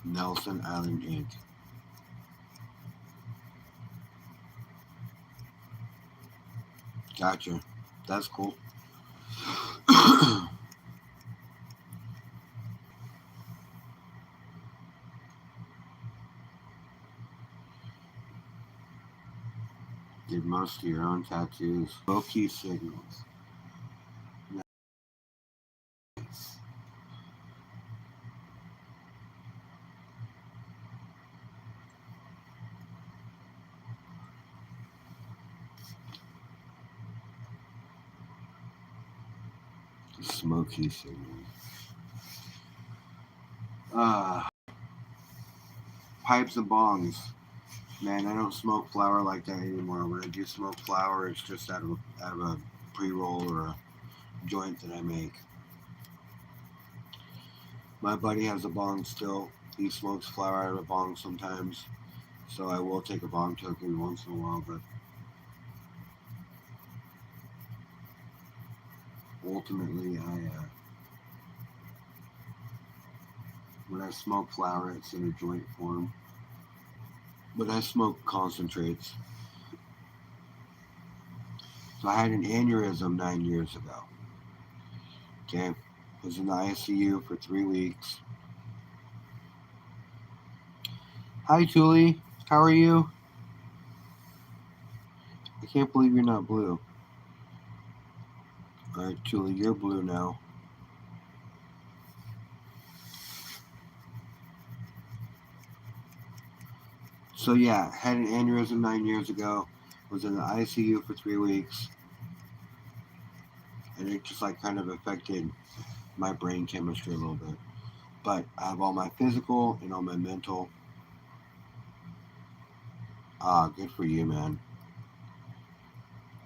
Nelson Island Inc. Gotcha. That's cool. Did most of your own tattoos. Smoky signals. Nice. Smoky signals. Pipes and bongs. Man, I don't smoke flower like that anymore. When I do smoke flower, it's just out of a pre-roll or a joint that I make. My buddy has a bong still. He smokes flower out of a bong sometimes, so I will take a bong token once in a while. But ultimately, when I smoke flower, it's in a joint form. But I smoke concentrates. So I had an aneurysm 9 years ago. Okay, was in the ICU for 3 weeks. Hi, Julie. How are you? I can't believe you're not blue. All right, Julie, you're blue now. So yeah, had an aneurysm 9 years ago. Was in the ICU for 3 weeks, and it just like kind of affected my brain chemistry a little bit. But I have all my physical and all my mental. Good for you, man.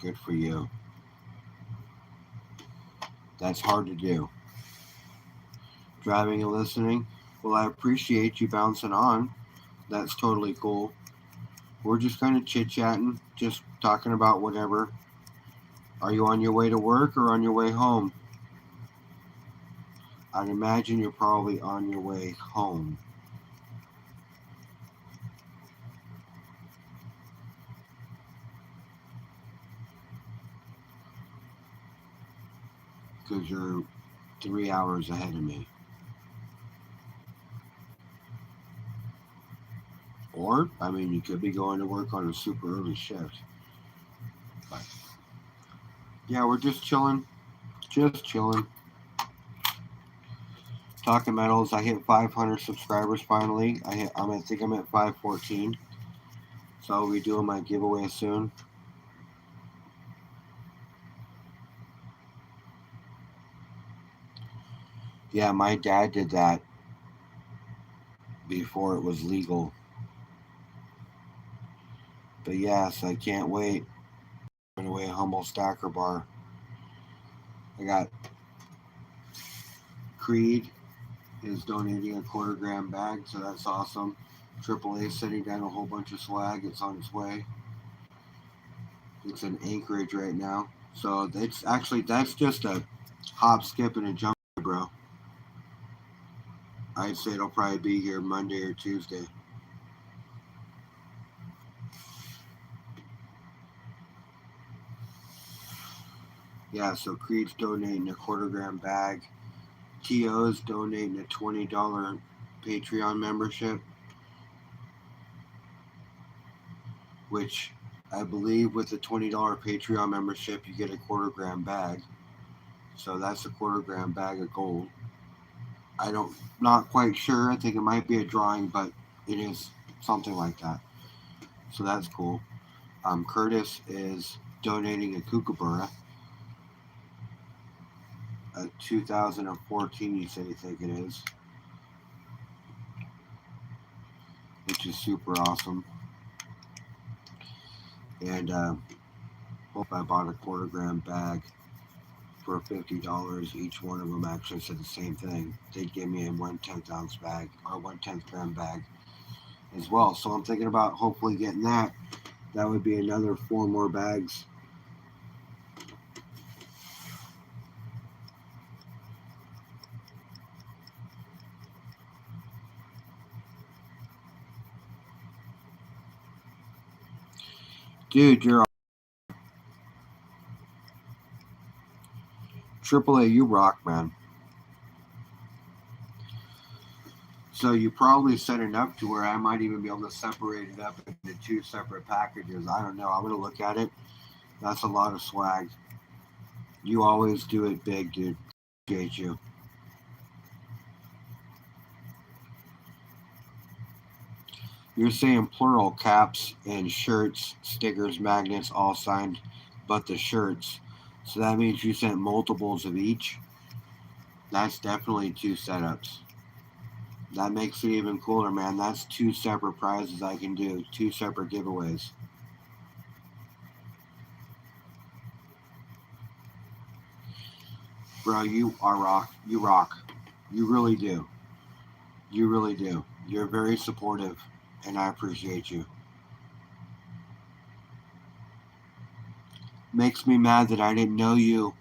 Good for you. That's hard to do. Driving and listening. Well, I appreciate you bouncing on. That's totally cool. We're just kind of chit chatting, just talking about whatever. Are you on your way to work or on your way home? I'd imagine you're probably on your way home. Because you're 3 hours ahead of me. Or, I mean, you could be going to work on a super early shift. But, yeah, we're just chilling. Just chilling. Talking Metals. I hit 500 subscribers finally. I think I'm at 514. So I'll be doing my giveaway soon. Yeah, my dad did that before it was legal. But yes, I can't wait. I'm away a humble stacker bar. I got Creed is donating a 1/4 gram bag, so that's awesome. AAA sending down a whole bunch of swag. It's on its way. It's in Anchorage right now. So that's just a hop, skip, and a jump, bro. I'd say it'll probably be here Monday or Tuesday. Yeah, so Creed's donating a 1/4 gram bag. TO's donating a $20 Patreon membership, which I believe with the $20 Patreon membership, you get a 1/4 gram bag. So that's a 1/4 gram bag of gold. Not quite sure. I think it might be a drawing, but it is something like that. So that's cool. Curtis is donating a Kookaburra, a 2014, you said you think it is, which is super awesome. And hope I bought a 1/4 gram bag for $50. Each one of them actually said the same thing. They'd give me a 1/10 ounce bag or 1/10 gram bag as well. So I'm thinking about hopefully getting that. That would be another 4 more bags. Dude, you're AAA, you rock, man. So you probably set it up to where I might even be able to separate it up into 2 separate packages. I don't know. I'm going to look at it. That's a lot of swag. You always do it big, dude. Appreciate you. You're saying plural caps and shirts, stickers, magnets, all signed, but the shirts. So that means you sent multiples of each. That's definitely 2 setups. That makes it even cooler, man. That's 2 separate prizes I can do, 2 separate giveaways. Bro, you are rock. You rock. You really do. You really do. You're very supportive, and I appreciate you. Makes me mad that I didn't know you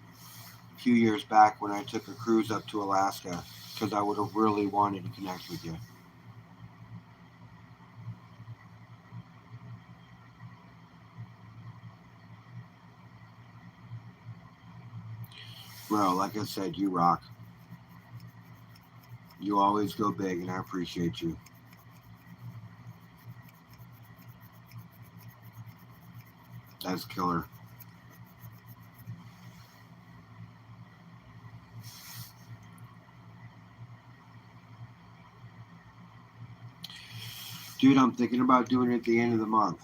a few years back when I took a cruise up to Alaska, because I would have really wanted to connect with you. Bro, like I said, you rock. You always go big, and I appreciate you. That's killer. Dude, I'm thinking about doing it at the end of the month.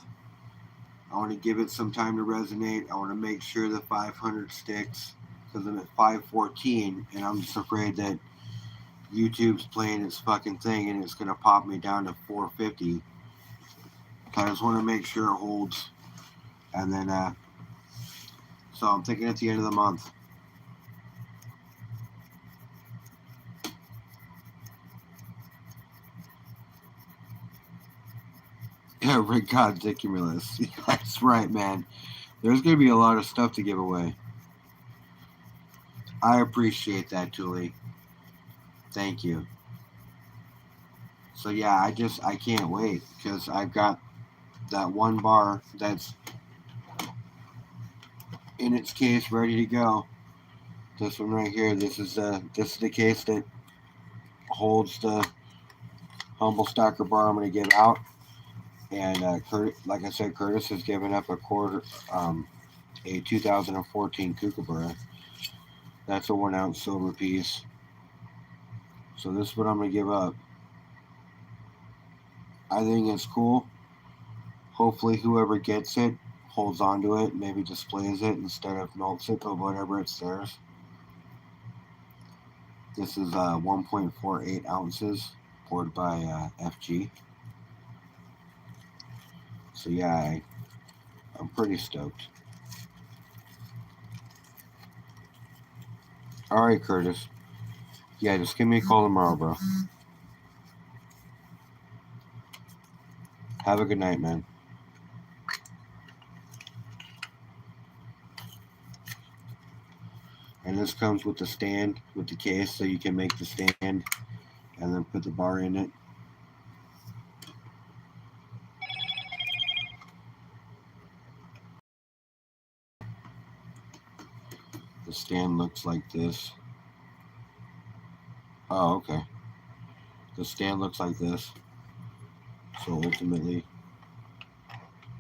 I want to give it some time to resonate. I want to make sure the 500 sticks, because I'm at 514, and I'm just afraid that YouTube's playing its fucking thing and it's going to pop me down to 450. I just want to make sure it holds. And then, so I'm thinking at the end of the month. Yeah, ridiculous. That's right, man. There's going to be a lot of stuff to give away. I appreciate that, Julie. Thank you. So yeah, I can't wait because I've got that one bar that's in its case ready to go. This one right here. This is the case that holds the Humble Stacker bar I'm going to give out. And like I said, Curtis has given up a 2014 Kookaburra. That's a 1 ounce silver piece. So this is what I'm going to give up. I think it's cool. Hopefully whoever gets it holds on to it, maybe displays it instead of melts it or whatever, it's theirs. This is 1.48 ounces poured by FG. So yeah, I'm pretty stoked. All right, Curtis. Yeah, just give me a call tomorrow, bro. Have a good night, man. And this comes with the stand, with the case, so you can make the stand and then put the bar in it. The stand looks like this. Oh, okay. The stand looks like this. So ultimately,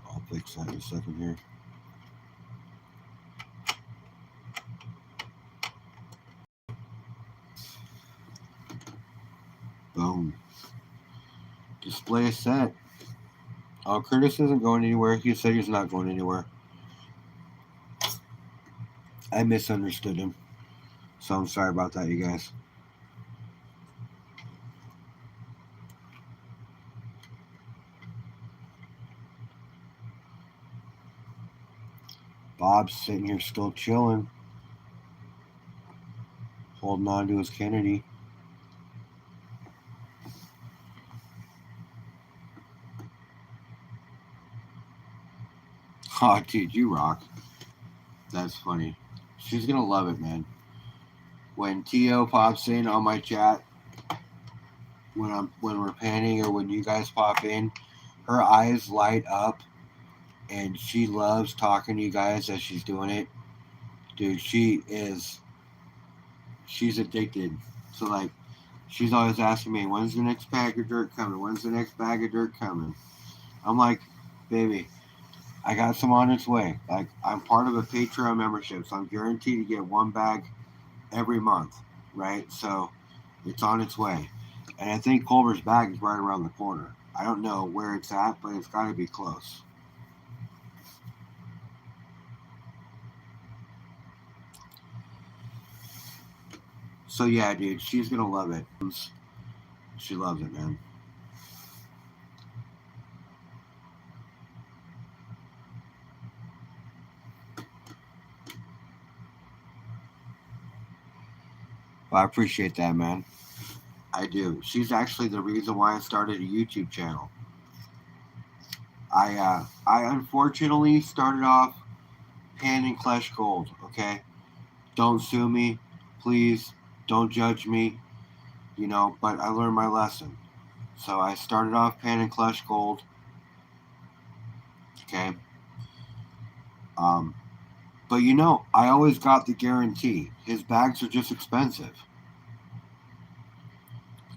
I'll fix that in a second here. Boom. Display set. Oh, Curtis isn't going anywhere. He said he's not going anywhere. I misunderstood him. So I'm sorry about that, you guys. Bob's sitting here still chilling. holding on to his Kennedy. Oh, dude, you rock. That's funny. She's gonna love it, man. When Tio pops in on my chat, when we're panning or when you guys pop in, her eyes light up, and she loves talking to you guys as she's doing it. Dude, she's addicted. So like, she's always asking me, when's the next bag of dirt coming? When's the next bag of dirt coming? I'm like, baby, I got some on its way. Like, I'm part of a Patreon membership, so I'm guaranteed to get one bag every month, right? So it's on its way. And I think Culver's bag is right around the corner. I don't know where it's at, but it's got to be close. So yeah, dude, she's gonna love it. She loves it, man. Well, I appreciate that, man. I do. She's actually the reason why I started a YouTube channel. I unfortunately started off panning Clash Gold. Okay, don't sue me, please. Don't judge me. But I learned my lesson. So I started off panning Clash Gold. Okay. But I always got the guarantee. His bags are just expensive.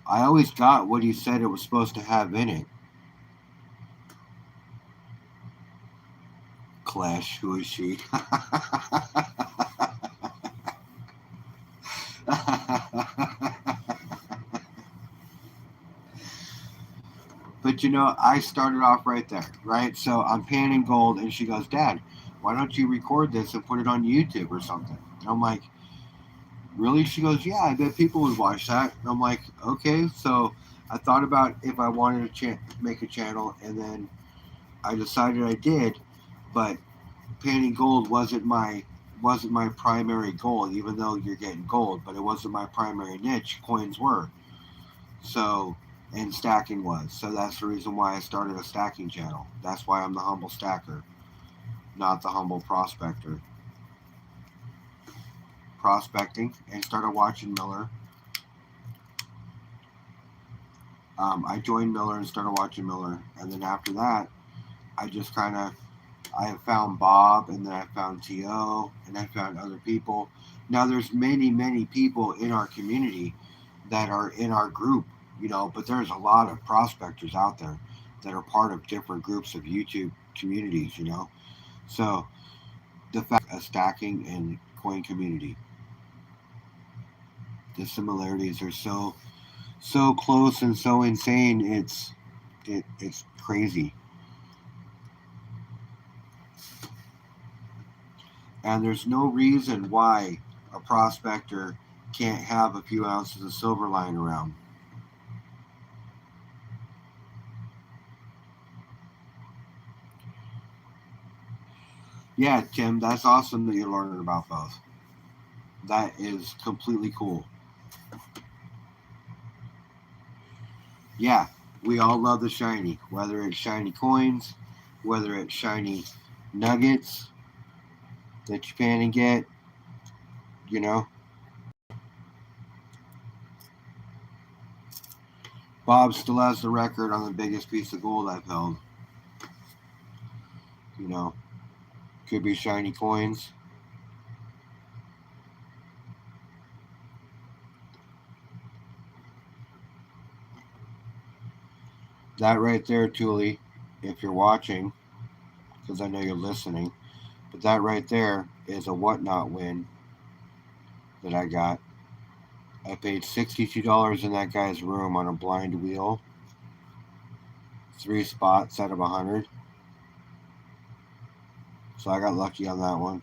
I always got what he said it was supposed to have in it. Clash, who is she? But I started off right there, right? So I'm panning gold, and she goes, Dad, why don't you record this and put it on YouTube or something? And I'm like, really? She goes, yeah, I bet people would watch that. And I'm like, okay. So I thought about if I wanted to make a channel, and then I decided I did, but panning gold wasn't my primary goal, even though you're getting gold, but it wasn't my primary niche. Coins were. So, and stacking was. So that's the reason why I started a stacking channel. That's why I'm the humble stacker, not the humble prospector. Prospecting and started watching Miller. I joined Miller and started watching Miller, and then after that, I just I found Bob, and then I found T.O., and I found other people. Now there's many people in our community that are in our group, but there's a lot of prospectors out there that are part of different groups of YouTube communities, So the fact of stacking and coin community, the similarities are so close and so insane. It's crazy. And there's no reason why a prospector can't have a few ounces of silver lying around. Yeah, Tim, that's awesome that you're learning about both. That is completely cool. Yeah, we all love the shiny, whether it's shiny coins, whether it's shiny nuggets that you pan and get, Bob still has the record on the biggest piece of gold I've held. Could be shiny coins. That right there, Thule, if you're watching, because I know you're listening, but that right there is a whatnot win that I got. I paid $62 in that guy's room on a blind wheel. 3 spots out of 100. So I got lucky on that one.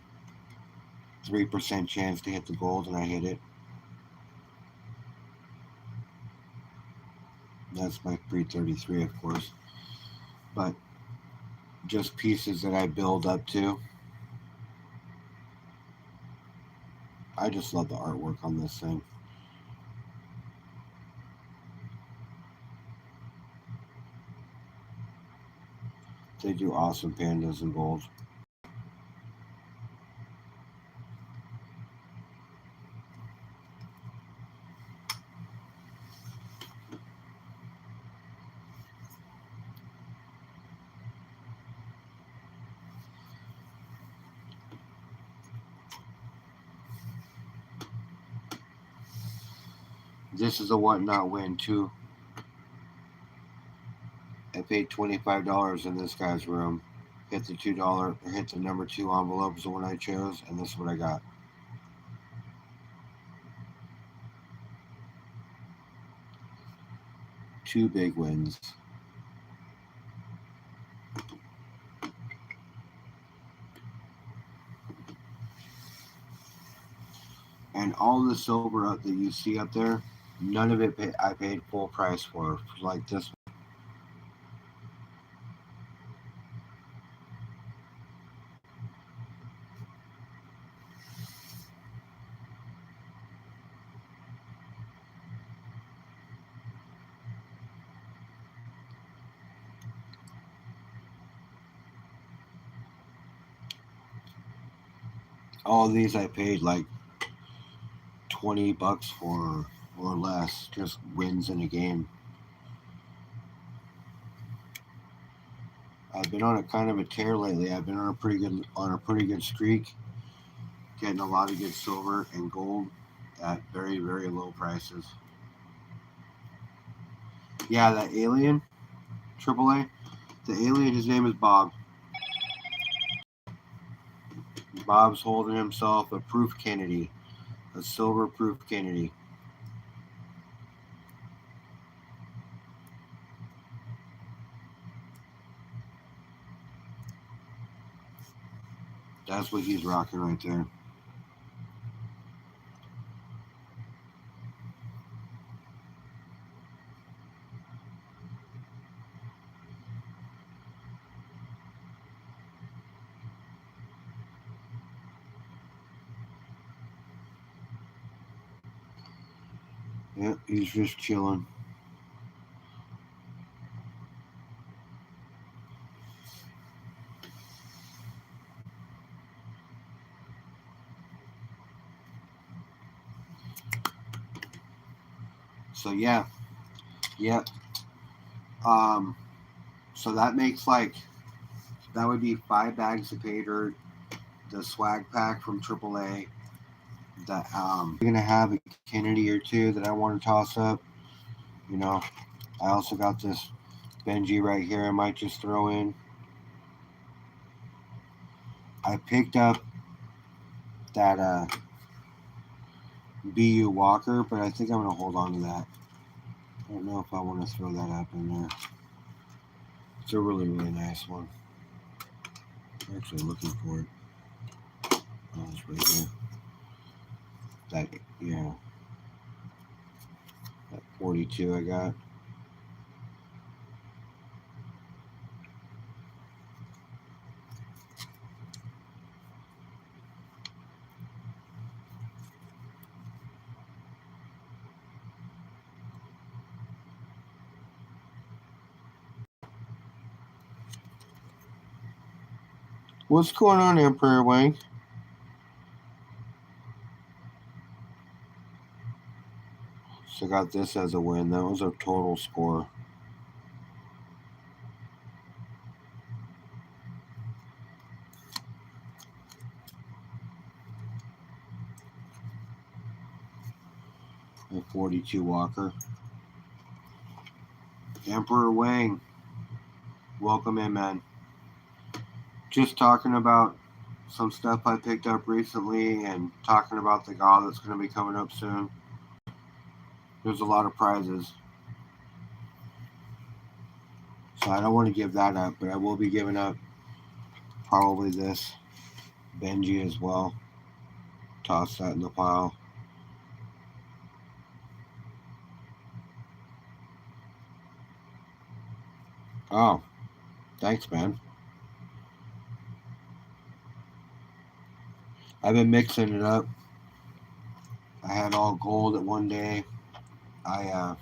3% chance to hit the gold, and I hit it. That's my pre-33, of course. But just pieces that I build up to. I just love the artwork on this thing. they do awesome pandas in gold. This is a whatnot win too. I paid $25 in this guy's room. Hit the $2 or hit the number 2 envelope is the one I chose, and this is what I got. Two big wins. And all the silver that you see up there, none of it I paid full price for. Like this. All these I paid like $20 for or less. Just wins in a game. I've been on a kind of a tear lately. I've been on a pretty good streak, getting a lot of good silver and gold at very, very low prices. Yeah, that alien, AAA. The alien, his name is Bob. Bob's holding himself a proof Kennedy, a silver proof Kennedy. That's what he's rocking right there. Yeah, he's just chilling. So yeah. So that makes that would be 5 bags of pay dirt, the swag pack from AAA. That I'm gonna have a Kennedy or two that I want to toss up. You know, I also got this Benji right here. I might just throw in. I picked up that BU Walker, but I think I'm gonna hold on to that. I don't know if I want to throw that up in there. It's a really, really nice one. I'm actually looking for it. Oh, it's right here. That 42 I got. What's going on, Emperor Wang? So got this as a win. That was a total score. A 42 Walker. Emperor Wang, welcome in, man. Just talking about some stuff I picked up recently and talking about the GAW that's going to be coming up soon. There's a lot of prizes. So I don't want to give that up, but I will be giving up probably this Benji as well. Toss that in the pile. Oh, thanks, man. I've been mixing it up. I had all gold at one day. I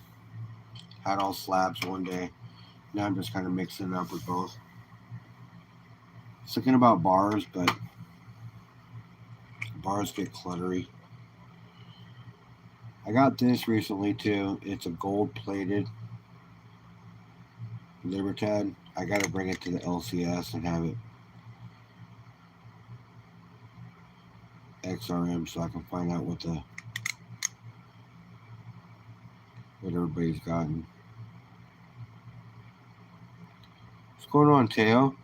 had all slabs one day. Now I'm just kind of mixing it up with both. Thinking about bars, but bars get cluttery. I got this recently too. It's a gold-plated Libertad. I gotta bring it to the LCS and have it XRM so I can find out what everybody's gotten. What's going on, Teo?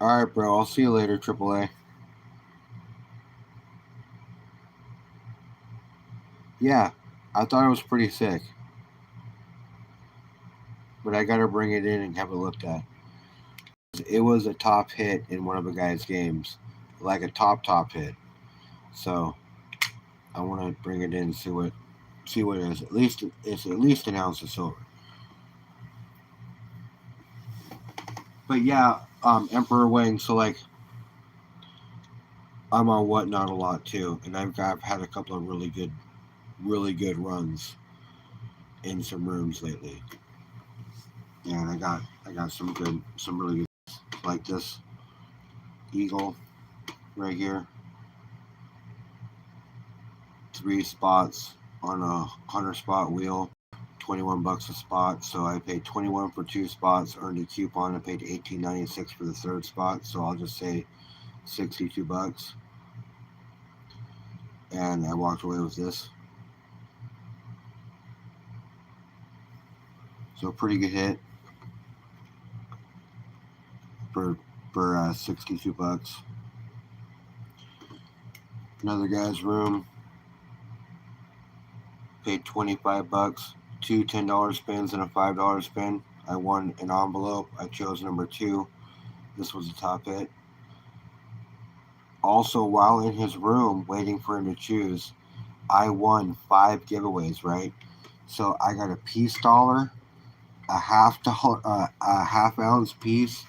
All right, bro. I'll see you later, AAA. Yeah, I thought it was pretty sick, but I gotta bring it in and have it looked at. It was a top hit in one of the guys' games, like a top hit. So I want to bring it in and see what it is. At least it's at least an ounce of silver. But yeah, Emperor Wing. So like, I'm on Whatnot a lot too, and I've had a couple of really good runs in some rooms lately. And I got some really good like this eagle right here. 3 spots on a 100-spot wheel, $21 a spot. So I paid 21 for 2 spots, earned a coupon, and paid $18.96 for the 3rd spot. So I'll just say $62. And I walked away with this. So pretty good hit for $62. Another guy's room. Paid $25, 2 $10 spins and a $5 spin. I won an envelope. I chose number 2. This was a top hit. Also, while in his room waiting for him to choose, I won 5 giveaways, right? So I got a peace dollar, a half ounce piece,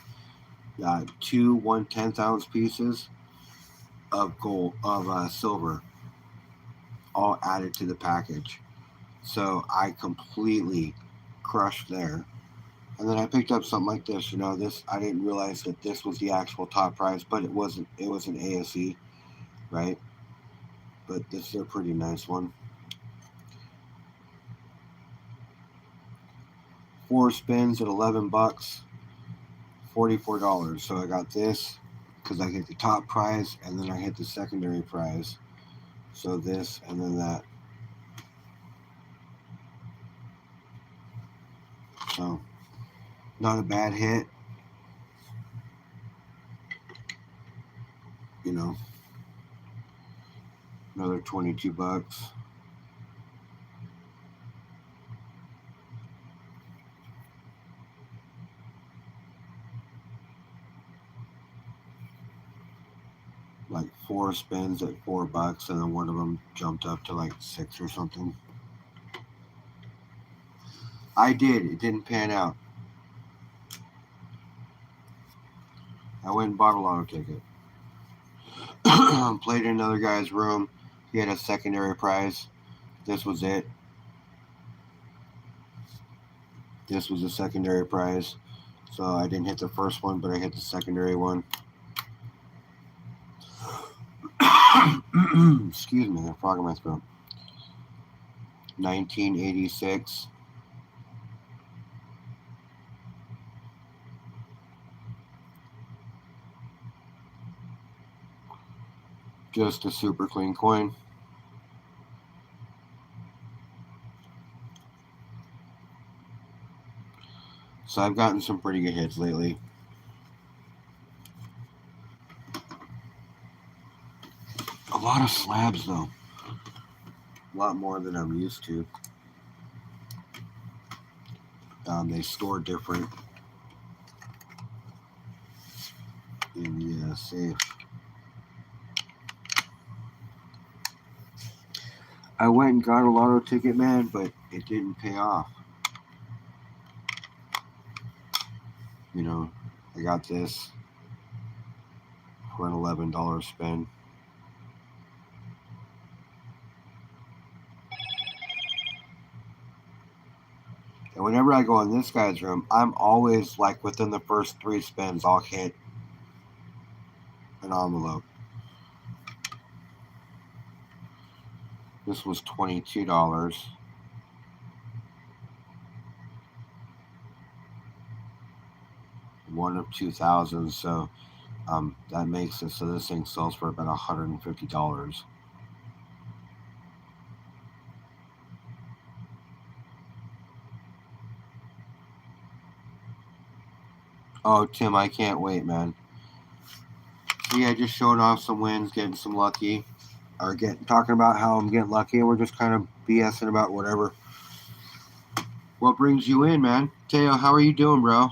2 1/10 ounce pieces of silver, all added to the package. So I completely crushed there. And then I picked up something like this. This I didn't realize that this was the actual top prize, but it wasn't. It was an ASE, right? But this is a pretty nice one. 4 spins at $11, $44. So I got this because I hit the top prize, and then I hit the secondary prize. So this and then that. So not a bad hit. Another $22. Like 4 spins at $4, and then one of them jumped up to like 6 or something. I did. It didn't pan out. I went and bought a lotto ticket. Played in another guy's room. He had a secondary prize. This was it. This was a secondary prize. So I didn't hit the first one, but I hit the secondary one. Excuse me, I frog in my throat. 1986. Just a super clean coin. So I've gotten some pretty good hits lately. A lot of slabs though. A lot more than I'm used to. They store different in the safe. I went and got a lotto ticket, man, but it didn't pay off. I got this for an $11 spin. And whenever I go in this guy's room, I'm always like within the first 3 spins, I'll hit an envelope. This was $22. One of 2,000, so that makes it so this thing sells for about $150. Oh, Tim, I can't wait, man. So yeah, just showing off some wins, getting some lucky, or talking about how I'm getting lucky, and we're just kind of BSing about whatever. What brings you in, man? Teo, how are you doing, bro?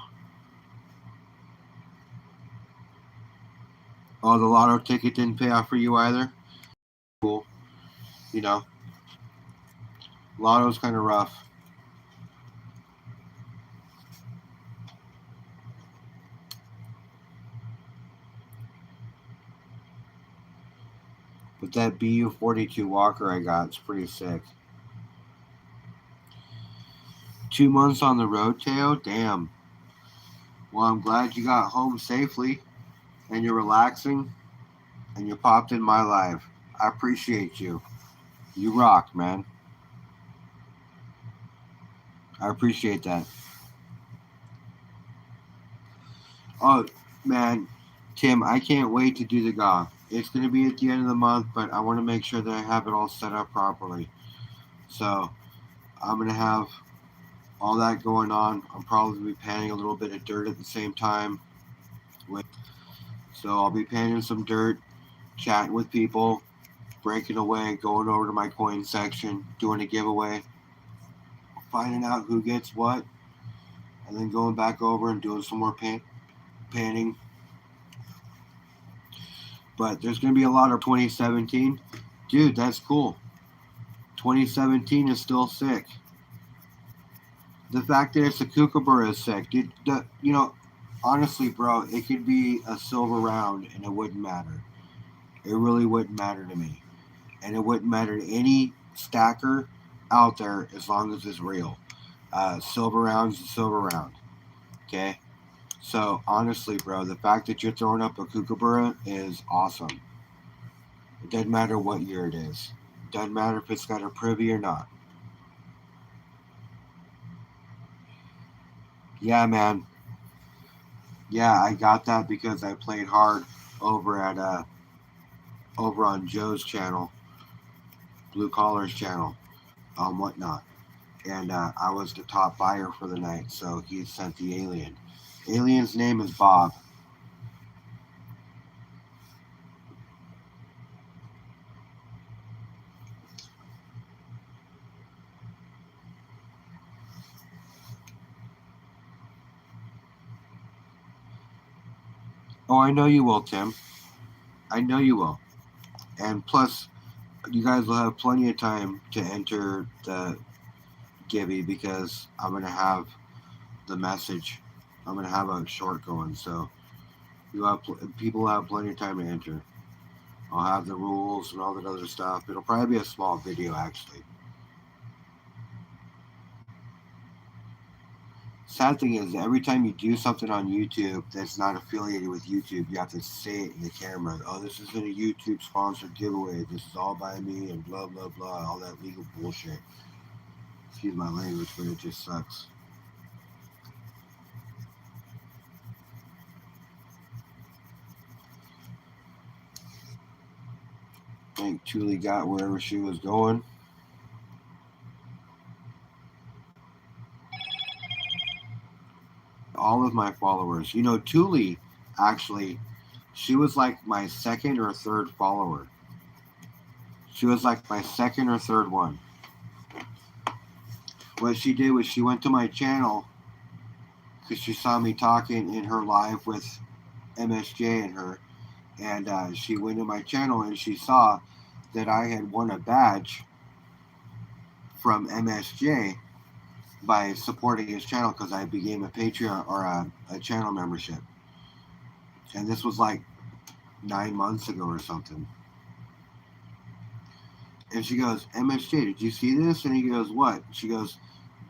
Oh, the lotto ticket didn't pay off for you either? Cool. You know, lotto's kind of rough. But that BU-42 Walker I got is pretty sick. 2 months on the road, Teo? Damn. Well, I'm glad you got home safely and you're relaxing and you popped in my live. I appreciate you. You rock, man. I appreciate that. Oh, man. Tim, I can't wait to do the golf. It's going to be at the end of the month, but I want to make sure that I have it all set up properly. So I'm going to have all that going on. I'm probably be panning a little bit of dirt at the same time. So I'll be panning some dirt, chatting with people, breaking away, going over to my coin section, doing a giveaway, finding out who gets what, and then going back over and doing some more panning. But there's going to be a lot of 2017. Dude, that's cool. 2017 is still sick. The fact that it's a kookaburra is sick. Dude, honestly, bro, it could be a silver round and it wouldn't matter. It really wouldn't matter to me. And it wouldn't matter to any stacker out there as long as it's real. Silver round's a silver round. Okay? So, honestly, bro, the fact that you're throwing up a kookaburra is awesome. It doesn't matter what year it is. It doesn't matter if it's got a privy or not. Yeah, man. Yeah, I got that because I played hard over on Joe's channel, Blue Collar's channel, whatnot. And I was the top buyer for the night, so he sent the alien. Alien's name is Bob. Oh, I know you will, Tim. I know you will. And plus, you guys will have plenty of time to enter the Gibby because I'm going to have the message. I'm going to have a short going, so people have plenty of time to enter. I'll have the rules and all that other stuff. It'll probably be a small video, actually. Sad thing is, every time you do something on YouTube that's not affiliated with YouTube, you have to say it in the camera. Oh, this isn't a YouTube sponsored giveaway. This is all by me and blah, blah, blah. All that legal bullshit. Excuse my language, but it just sucks. I think Julie got wherever she was going. All of my followers. Tuli, actually, she was like my second or third follower. She was like my second or third one. What she did was she went to my channel because she saw me talking in her live with MSJ and her. And she went to my channel and she saw that I had won a badge from MSJ by supporting his channel because I became a Patreon or a channel membership. And this was like 9 months ago or something. And she goes, MSJ, did you see this? And he goes, what? She goes,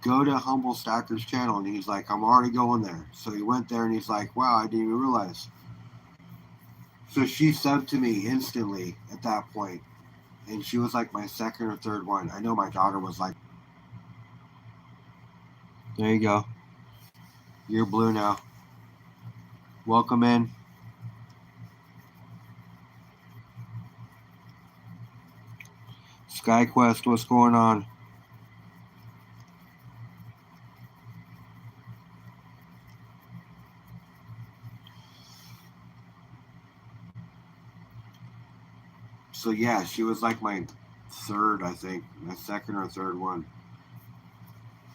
go to Humble Stacker's channel. And he's like, I'm already going there. So he went there and he's like, wow, I didn't even realize. So she subbed to me instantly at that point. And she was like my second or third one. I know my daughter was like, there you go. You're blue now. Welcome in. SkyQuest, what's going on? So yeah, she was like my third, I think, my second or third one.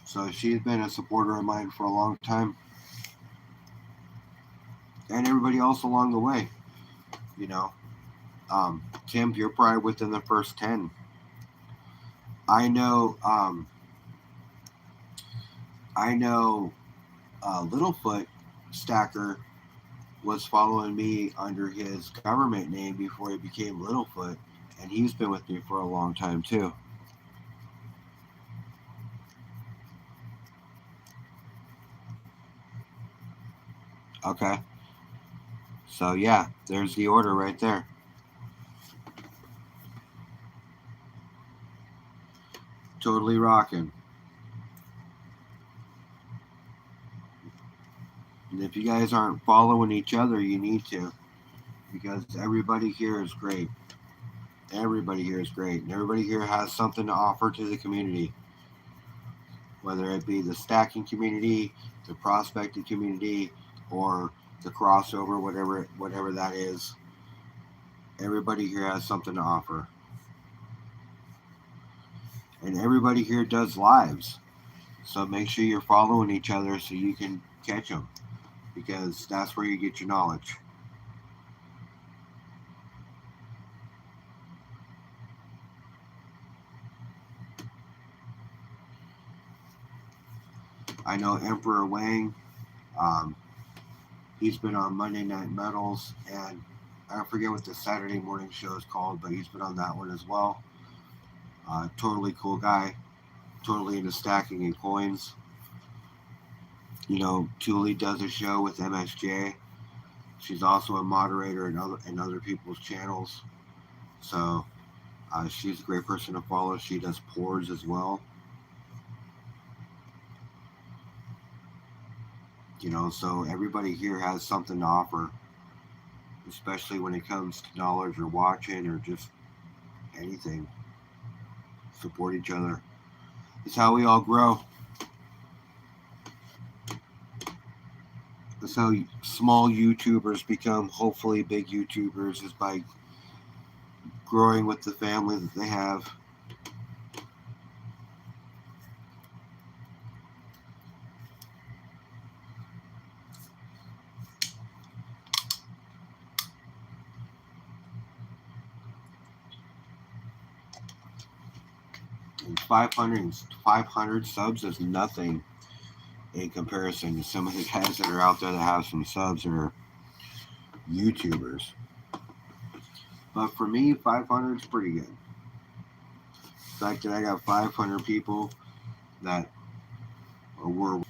So she's been a supporter of mine for a long time. And everybody else along the way, you know. Tim, you're probably within the first 10. I know Littlefoot Stacker was following me under his government name before he became Littlefoot, and he's been with me for a long time too. Okay. So yeah, there's the order right there. Totally rocking. And if you guys aren't following each other, you need to, because everybody here is great. Everybody here is great. And everybody here has something to offer to the community. Whether it be the stacking community, the prospecting community, or the crossover, whatever that is. Everybody here has something to offer. And everybody here does lives. So make sure you're following each other so you can catch them, because that's where you get your knowledge. I know Emperor Wang, he's been on Monday Night Metals, and I forget what the Saturday morning show is called, but he's been on that one as well. Totally cool guy, totally into stacking and coins. You know, Thule does a show with MSJ. She's also a moderator in other people's channels. So she's a great person to follow. She does pours as well. You know, so everybody here has something to offer, especially when it comes to knowledge or watching or just anything. Support each other. It's how we all grow. That's how small YouTubers become hopefully big YouTubers, is by growing with the family that they have. And 500 subs is nothing in comparison to some of the guys that are out there that have some subs or YouTubers. But for me, 500 is pretty good. The fact that I got 500 people that were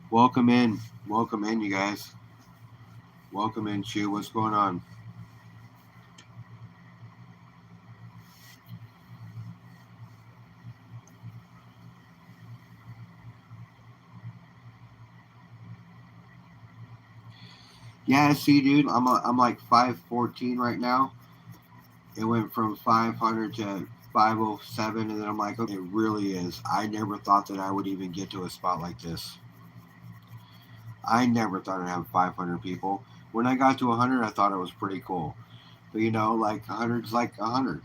welcome in, you guys. Welcome in, Chew. What's going on? Yeah, see, dude, I'm like 514 right now. It went from 500 to 507, and then I'm like, okay, it really is. I never thought that I would even get to a spot like this. I never thought I'd have 500 people. When I got to 100, I thought it was pretty cool. But you know, like 100 is like 100.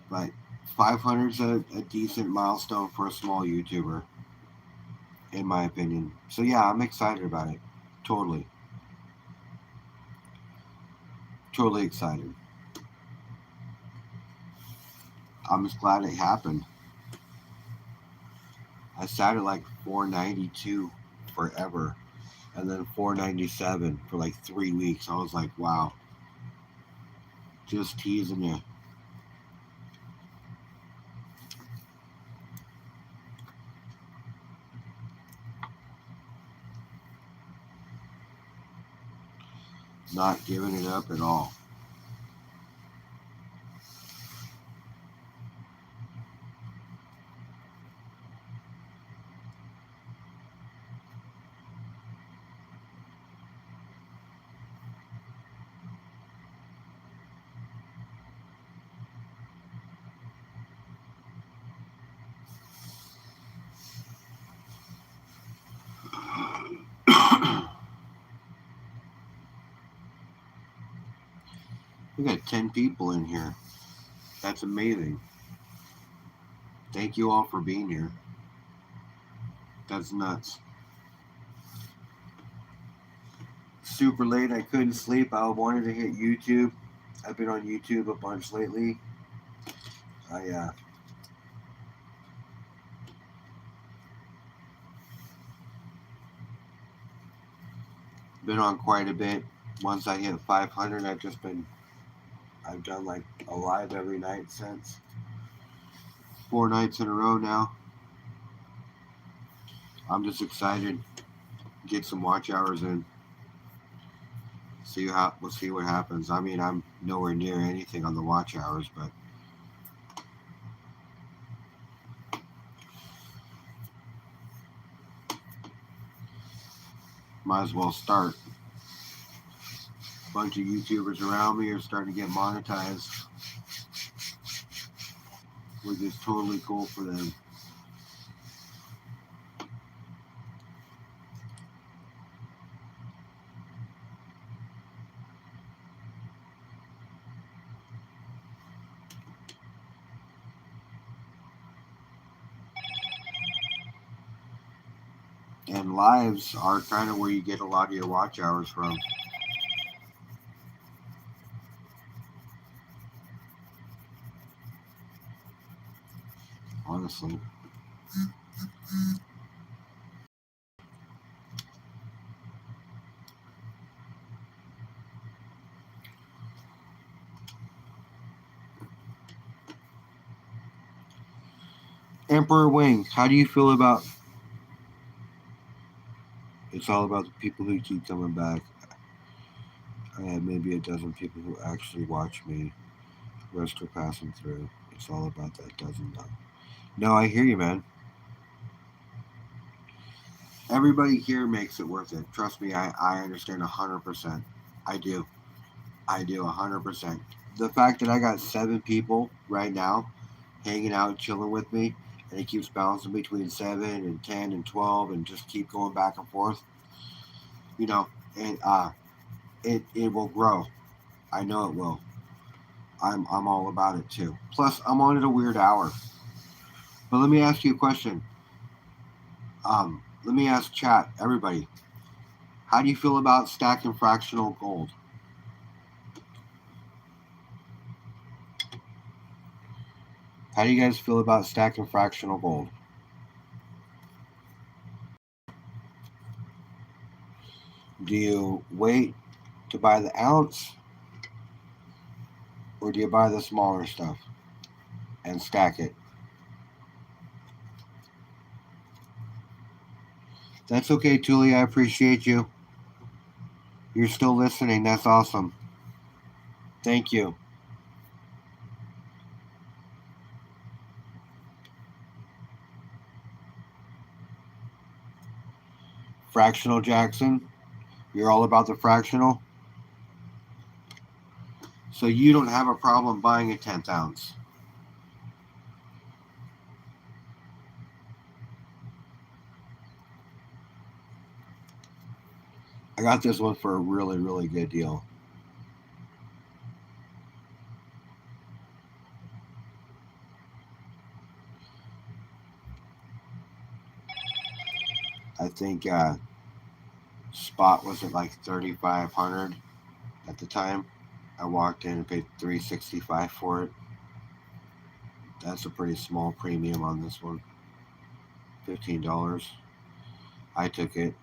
But 500 is a decent milestone for a small YouTuber, in my opinion. So yeah, I'm excited about it. Totally. Totally excited. I'm just glad it happened. I sat at like 492 forever, and then 497 for like 3 weeks. I was like, wow. Just teasing you. Not giving it up at all. We got 10 people in here. That's amazing. Thank you all for being here. That's nuts. Super late. I couldn't sleep. I wanted to hit YouTube. I've been on YouTube a bunch lately. I been on quite a bit. Once I hit 500, I've done like a live every night since. 4 nights in a row now. I'm just excited to get some watch hours in. We'll see what happens. I mean, I'm nowhere near anything on the watch hours, but might as well start. A bunch of YouTubers around me are starting to get monetized, which is totally cool for them. And lives are kind of where you get a lot of your watch hours from. Honestly. Emperor Wing, how do you feel about? It's all about the people who keep coming back. I have maybe a dozen people who actually watch me. The rest are passing through. It's all about that dozen though. No, I hear you, man. Everybody here makes it worth it. Trust me, I understand 100%. I do. I do 100%. The fact that I got 7 people right now hanging out, chilling with me, and it keeps bouncing between 7 and 10 and 12 and just keep going back and forth, you know, and it will grow. I know it will. I'm all about it too. Plus, I'm on at a weird hour. But let me ask you a question. Let me ask chat, everybody. How do you feel about stacking fractional gold? How do you guys feel about stacking fractional gold? Do you wait to buy the ounce, or do you buy the smaller stuff and stack it? That's okay, Tuli. I appreciate you. You're still listening. That's awesome. Thank you. Fractional Jackson. You're all about the fractional. So you don't have a problem buying a 10th ounce. I got this one for a really, really good deal. I think spot was at like 3,500 at the time. I walked in and paid $365 for it. That's a pretty small premium on this one. $15. I took it.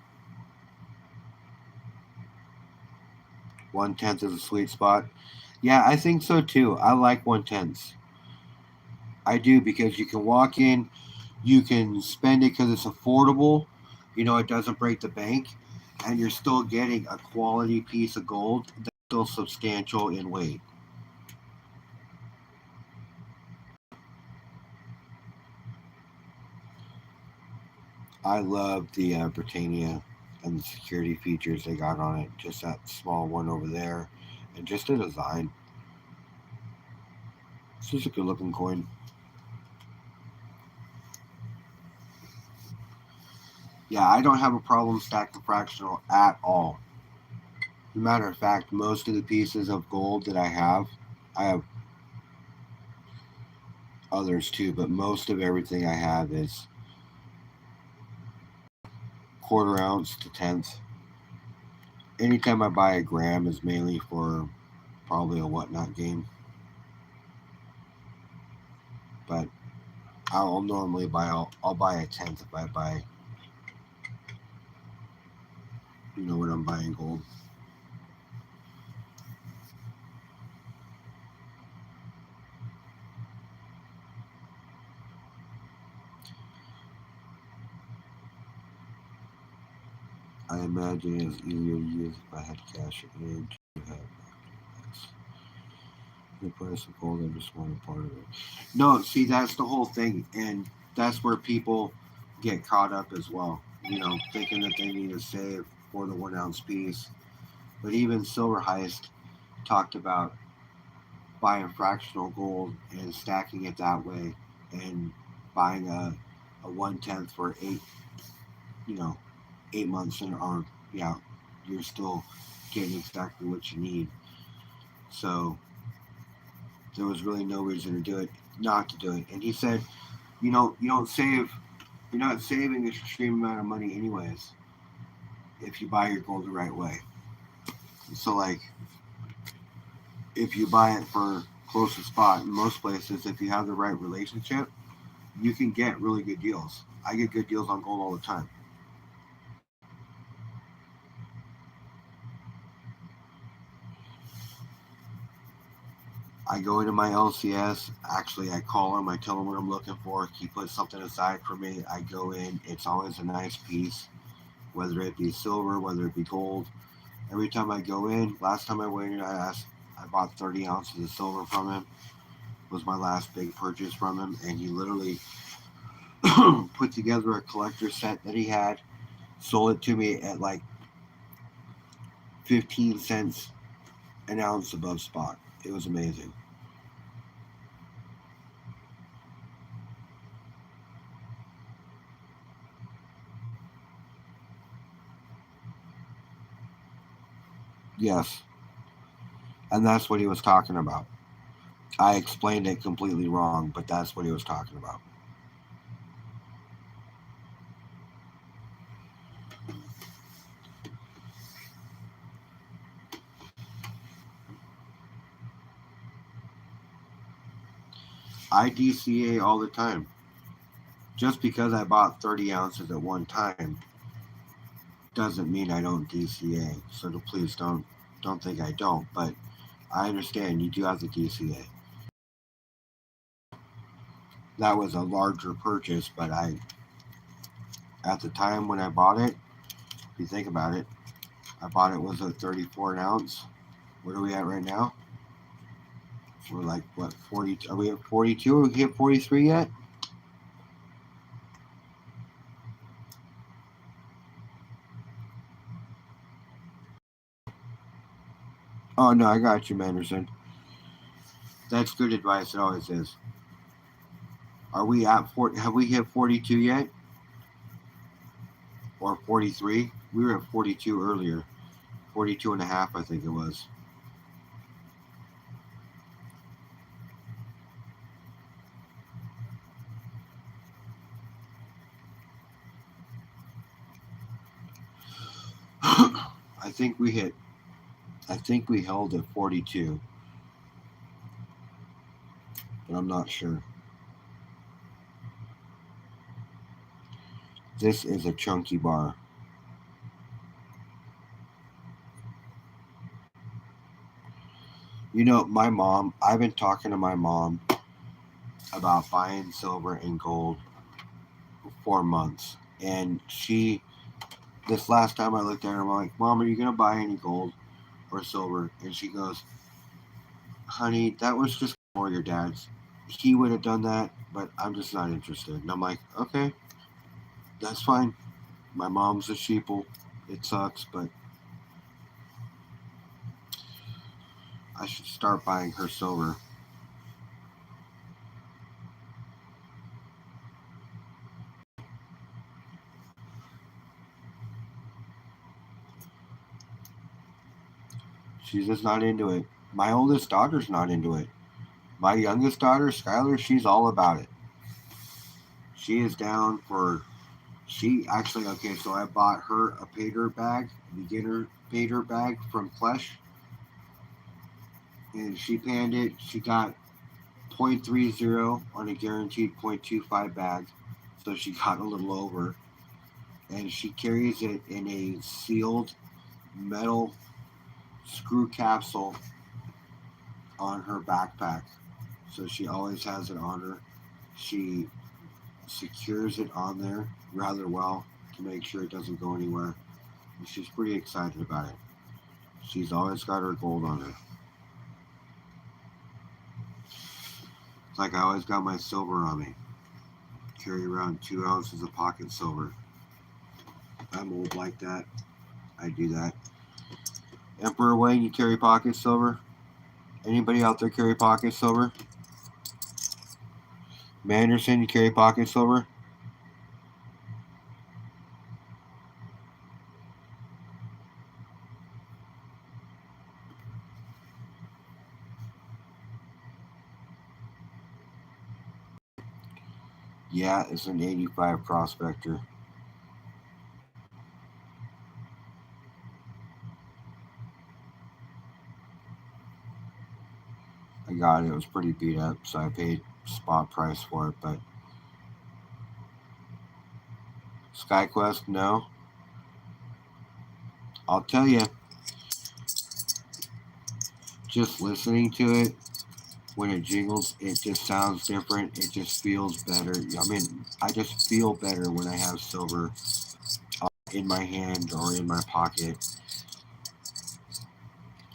1/10 is a sweet spot. Yeah, I think so too. I like 1/10s. I do, because you can walk in, you can spend it because it's affordable. You know, it doesn't break the bank, and you're still getting a quality piece of gold that's still substantial in weight. I love the Britannia and the security features they got on it. Just that small one over there, and just the design. It's just a good looking coin. Yeah, I don't have a problem stacking fractional at all. As a matter of fact, most of the pieces of gold that I have others too, but most of everything I have is quarter ounce to tenth. Anytime I buy a gram is mainly for probably a whatnot game, but I'll normally I'll buy a tenth if I buy, when I'm buying gold. I imagine it's easier to use if I had cash in to have the price of gold. I just want a part of it. No, see, that's the whole thing, and that's where people get caught up as well. Thinking that they need to save for the 1 ounce piece. But even Silver Heist talked about buying fractional gold and stacking it that way, and buying a 1/10 for you know, 8 months in, or yeah, you're still getting exactly what you need. So there was really no reason to do it, not to do it. And he said, you don't save, you're not saving an extreme amount of money anyways if you buy your gold the right way. So like, if you buy it for close to spot in most places, if you have the right relationship, you can get really good deals. I get good deals on gold all the time. I go into my LCS. Actually, I call him. I tell him what I'm looking for. He puts something aside for me. I go in. It's always a nice piece, whether it be silver, whether it be gold. Every time I go in, last time I went in, I bought 30 ounces of silver from him. It was my last big purchase from him, and he literally put together a collector set that he had, sold it to me at like 15 cents an ounce above spot. It was amazing. Yes, and that's what he was talking about. I explained it completely wrong, but that's what he was talking about. I DCA all the time. Just because I bought 30 ounces at one time doesn't mean I don't DCA. So please don't think I don't. But I understand you do have to DCA. That was a larger purchase, but at the time when I bought it, if you think about it, I bought it was a 34 an ounce. What are we at right now? We're like what 40? Are we at 42? Are we hit 43 yet? Oh no, I got you, Manderson. That's good advice. It always is. Are we at 40? Have we hit 42 yet? Or 43? We were at 42 earlier. 42 and a half, I think it was. I think we hit. I think we held at 42, but I'm not sure. This is a chunky bar. My mom. I've been talking to my mom about buying silver and gold for months, and she this last time I looked at her, I'm like, Mom, are you going to buy any gold or silver? And she goes, honey, that was just for your dad's. He would have done that, but I'm just not interested. And I'm like, okay, that's fine. My mom's a sheeple. It sucks, but I should start buying her silver. She's just not into it. My oldest daughter's not into it. My youngest daughter, Skylar, she's all about it. She is down for. She actually, okay, so I bought her a painter bag, beginner painter bag from Klesch, and she panned it. She got 0.30 on a guaranteed 0.25 bag, so she got a little over. And she carries it in a sealed metal screw capsule on her backpack. So she always has it on her. She secures it on there rather well to make sure it doesn't go anywhere. And she's pretty excited about it. She's always got her gold on her. It's like I always got my silver on me. Carry around 2 ounces of pocket silver. I'm old like that. I do that. Emperor Wayne, you carry pocket silver? Anybody out there carry pocket silver? Manderson, you carry pocket silver? Yeah, it's an 85 prospector. I got it. It was pretty beat up, so I paid spot price for it. But SkyQuest, no. I'll tell you, just listening to it, when it jingles, it just sounds different. It just feels better. I mean, I just feel better when I have silver in my hand or in my pocket.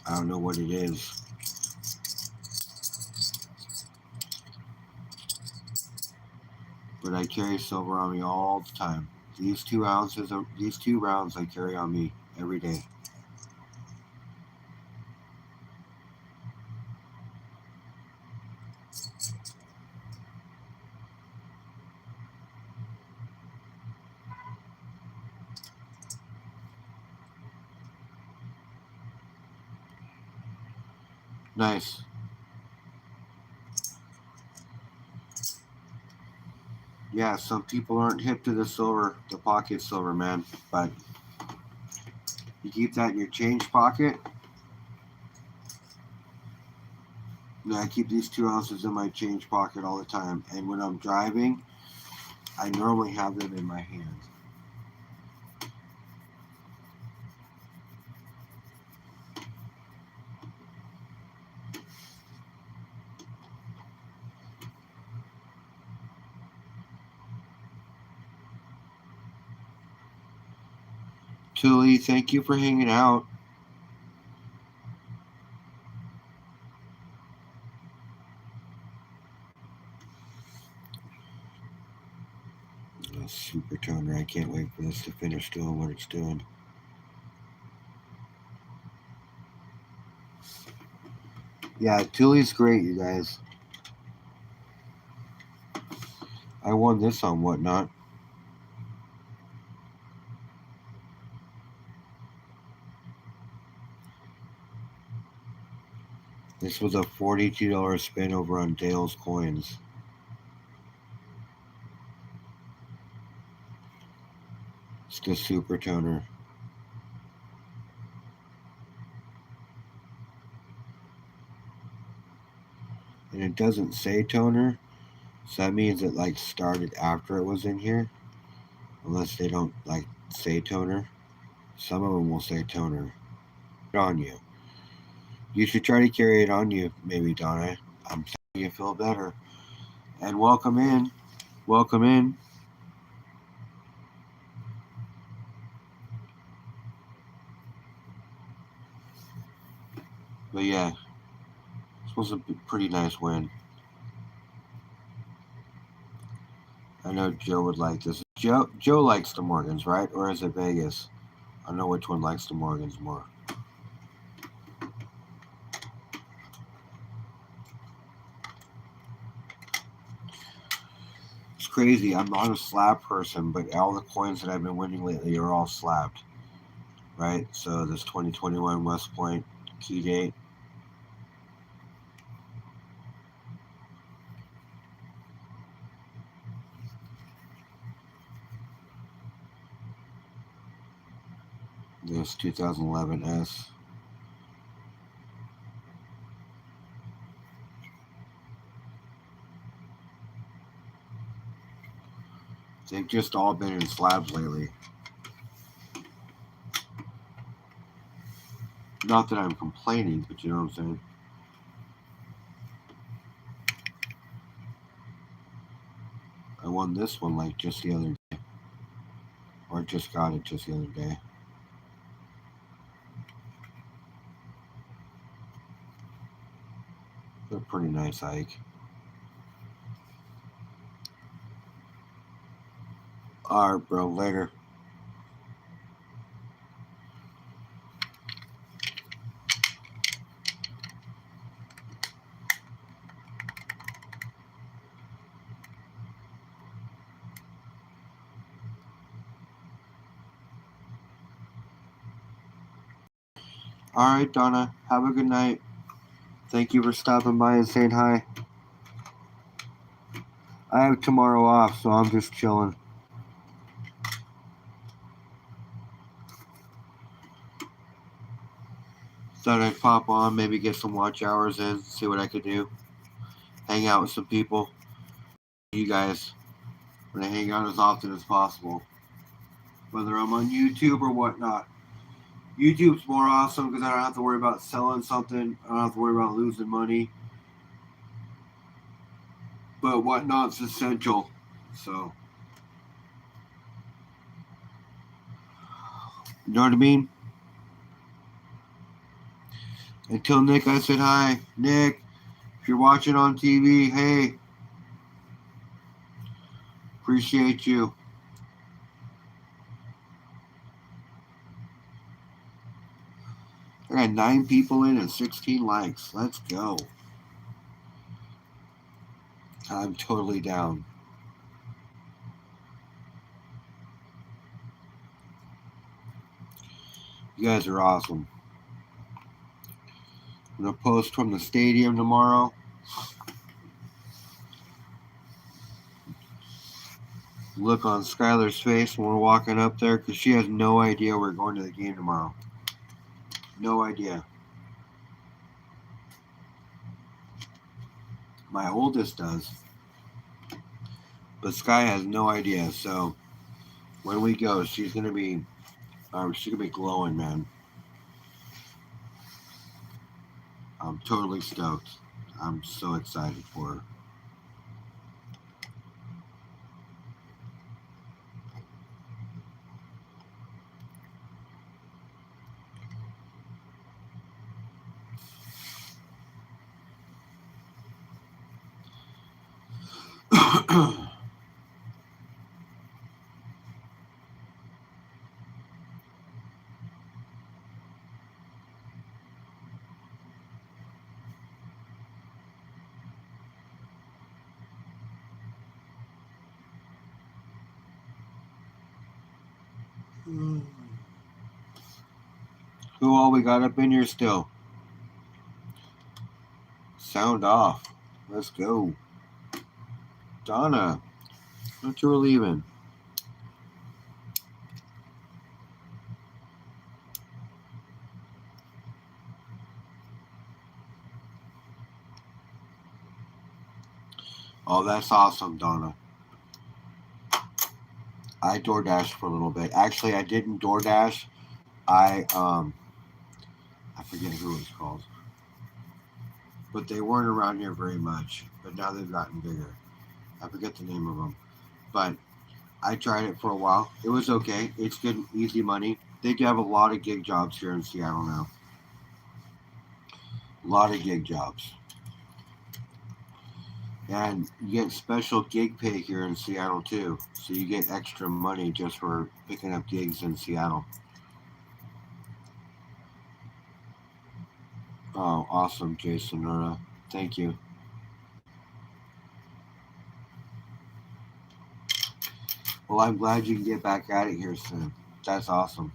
I don't know what it is. But I carry silver on me all the time. These 2 ounces of these 2 rounds I carry on me every day. Nice. Yeah, some people aren't hip to the silver, the pocket silver, man. But you keep that in your change pocket. Yeah, I keep these 2 ounces in my change pocket all the time. And when I'm driving, I normally have them in my hand. Tully, thank you for hanging out. Super toner. I can't wait for this to finish doing what it's doing. Yeah, Tully's great, you guys. I won this on Whatnot. This was a $42 spin over on Dale's Coins. It's the super toner. And it doesn't say toner, so that means it like started after it was in here. Unless they don't like say toner. Some of them will say toner. On you. You should try to carry it on you, maybe, Donna. I'm telling you feel better. And welcome in. Welcome in. But yeah, this was a pretty nice win. I know Joe would like this. Joe likes the Morgans, right? Or is it Vegas? I know which one likes the Morgans more. It's crazy. I'm not a slab person, but all the coins that I've been winning lately are all slabbed, right? So this 2021 West Point key date. This 2011 S. They've just all been in slabs lately. Not that I'm complaining, but you know what I'm saying? I won this one like just the other day. Or just got it just the other day. A pretty nice hike. Alright, bro, later. Alright, Donna, have a good night. Thank you for stopping by and saying hi. I have tomorrow off, so I'm just chilling. Thought I'd pop on, maybe get some watch hours in, see what I could do. Hang out with some people. You guys, I'm gonna hang out as often as possible. Whether I'm on YouTube or whatnot. YouTube's more awesome because I don't have to worry about selling something. I don't have to worry about losing money. But whatnot's essential. So, you know what I mean? Until Nick, I said hi. Nick, if you're watching on TV, hey, appreciate you. I got 9 people in and 16 likes. Let's go. I'm totally down. You guys are awesome. I'm going to post from the stadium tomorrow. Look on Skylar's face when we're walking up there because she has no idea we're going to the game tomorrow. No idea. My oldest does. But Sky has no idea. So when we go, she's gonna be glowing, man. I'm totally stoked. I'm so excited for her. Who all we got up in here still? Sound off. Let's go. Donna, thought you were leaving. Oh, that's awesome, Donna. I DoorDash for a little bit. Actually, I didn't DoorDash. I forget who it's called. But they weren't around here very much. But now they've gotten bigger. I forget the name of them. But I tried it for a while. It was okay. It's good, easy money. They do have a lot of gig jobs here in Seattle now. A lot of gig jobs. And you get special gig pay here in Seattle too. So you get extra money just for picking up gigs in Seattle. Oh, awesome, Jason Nora. Thank you. Well, I'm glad you can get back at it here soon. That's awesome.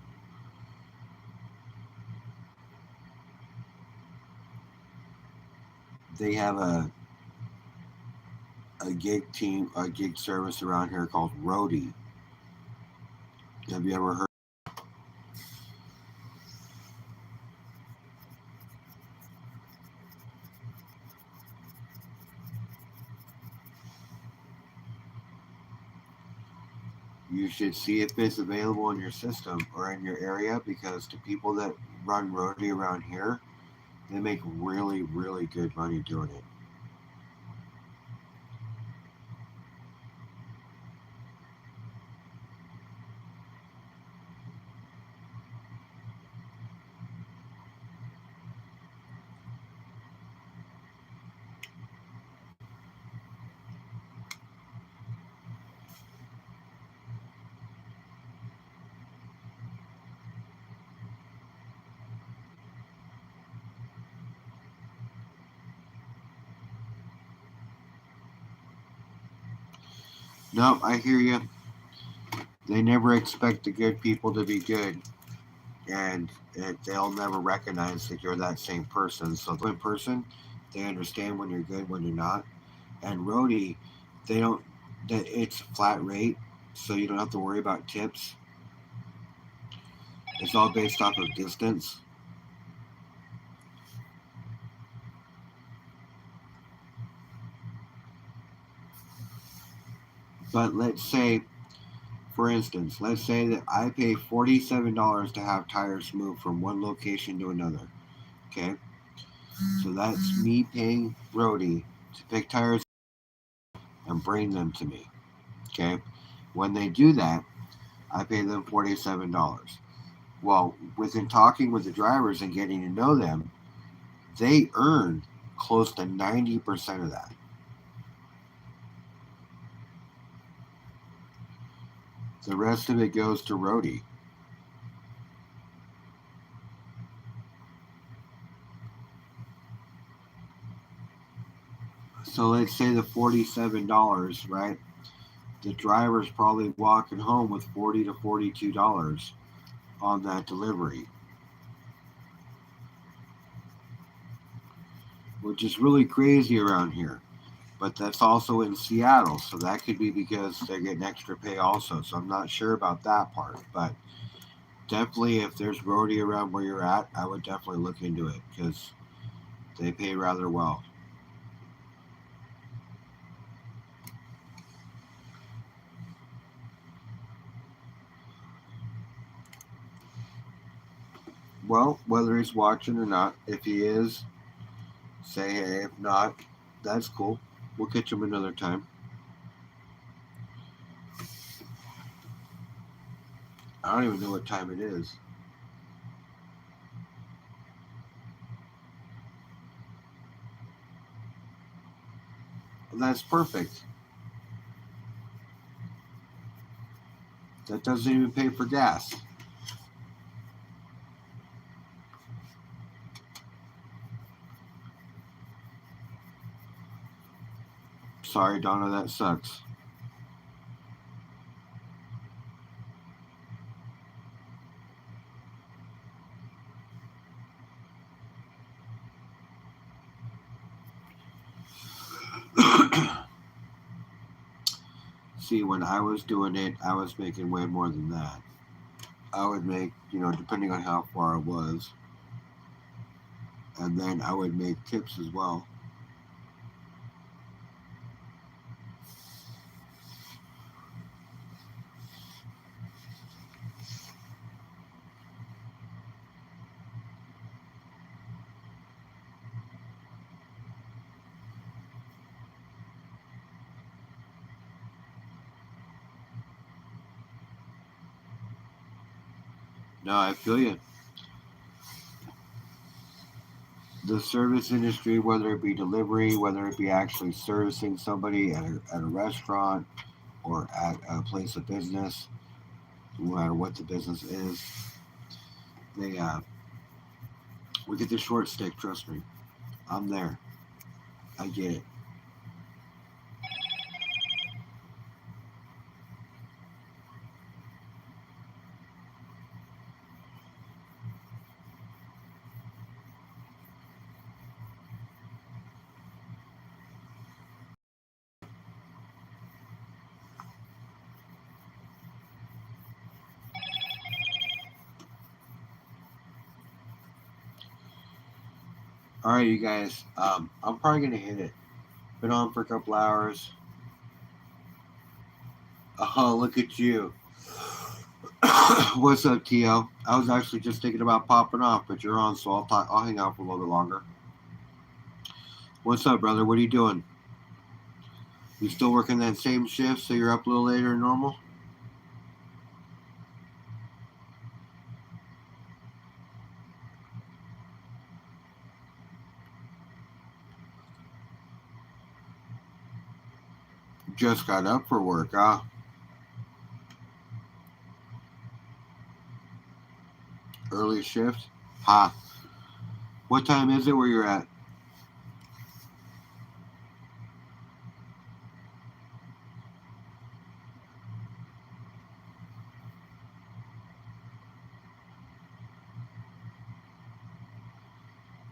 They have a gig team, a gig service around here called Roadie. Have you ever heard? You should see if it's available in your system or in your area because the people that run Roadie around here, they make really, really good money doing it. No, I hear you. They never expect the good people to be good, and they'll never recognize that you're that same person. So, in person, they understand when you're good, when you're not. And Roadie, they don't. That it's flat rate, so you don't have to worry about tips. It's all based off of distance. But let's say, for instance, let's say that I pay $47 to have tires move from one location to another. Okay, so that's me paying Roadie to pick tires and bring them to me. Okay, when they do that, I pay them $47. Well, within talking with the drivers and getting to know them, they earn close to 90% of that. The rest of it goes to Roadie. So let's say the $47, right? The driver's probably walking home with $40 to $42 on that delivery, which is really crazy around here. But that's also in Seattle, so that could be because they're getting extra pay also. So I'm not sure about that part, but definitely if there's Roadie around where you're at, I would definitely look into it because they pay rather well. Well, whether he's watching or not, if he is, say hey. If not, that's cool. We'll catch him another time. I don't even know what time it is. That's perfect. That doesn't even pay for gas. Sorry, Donna, that sucks. See, when I was doing it, I was making way more than that. I would make, depending on how far I was, and then I would make tips as well. No, I feel you. the service industry, whether it be delivery, whether it be actually servicing somebody at a restaurant or at a place of business, no matter what the business is, they we get the short stick. Trust me, I'm there. I get it. All right, you guys. I'm probably gonna hit it. Been on for a couple hours. Oh, look at you. What's up, Tio? I was actually just thinking about popping off, but you're on, so I'll hang out for a little bit longer. What's up, brother? What are you doing? You still working that same shift, so you're up a little later than normal? Just got up for work, huh? Early shift? Ha. What time is it where you're at?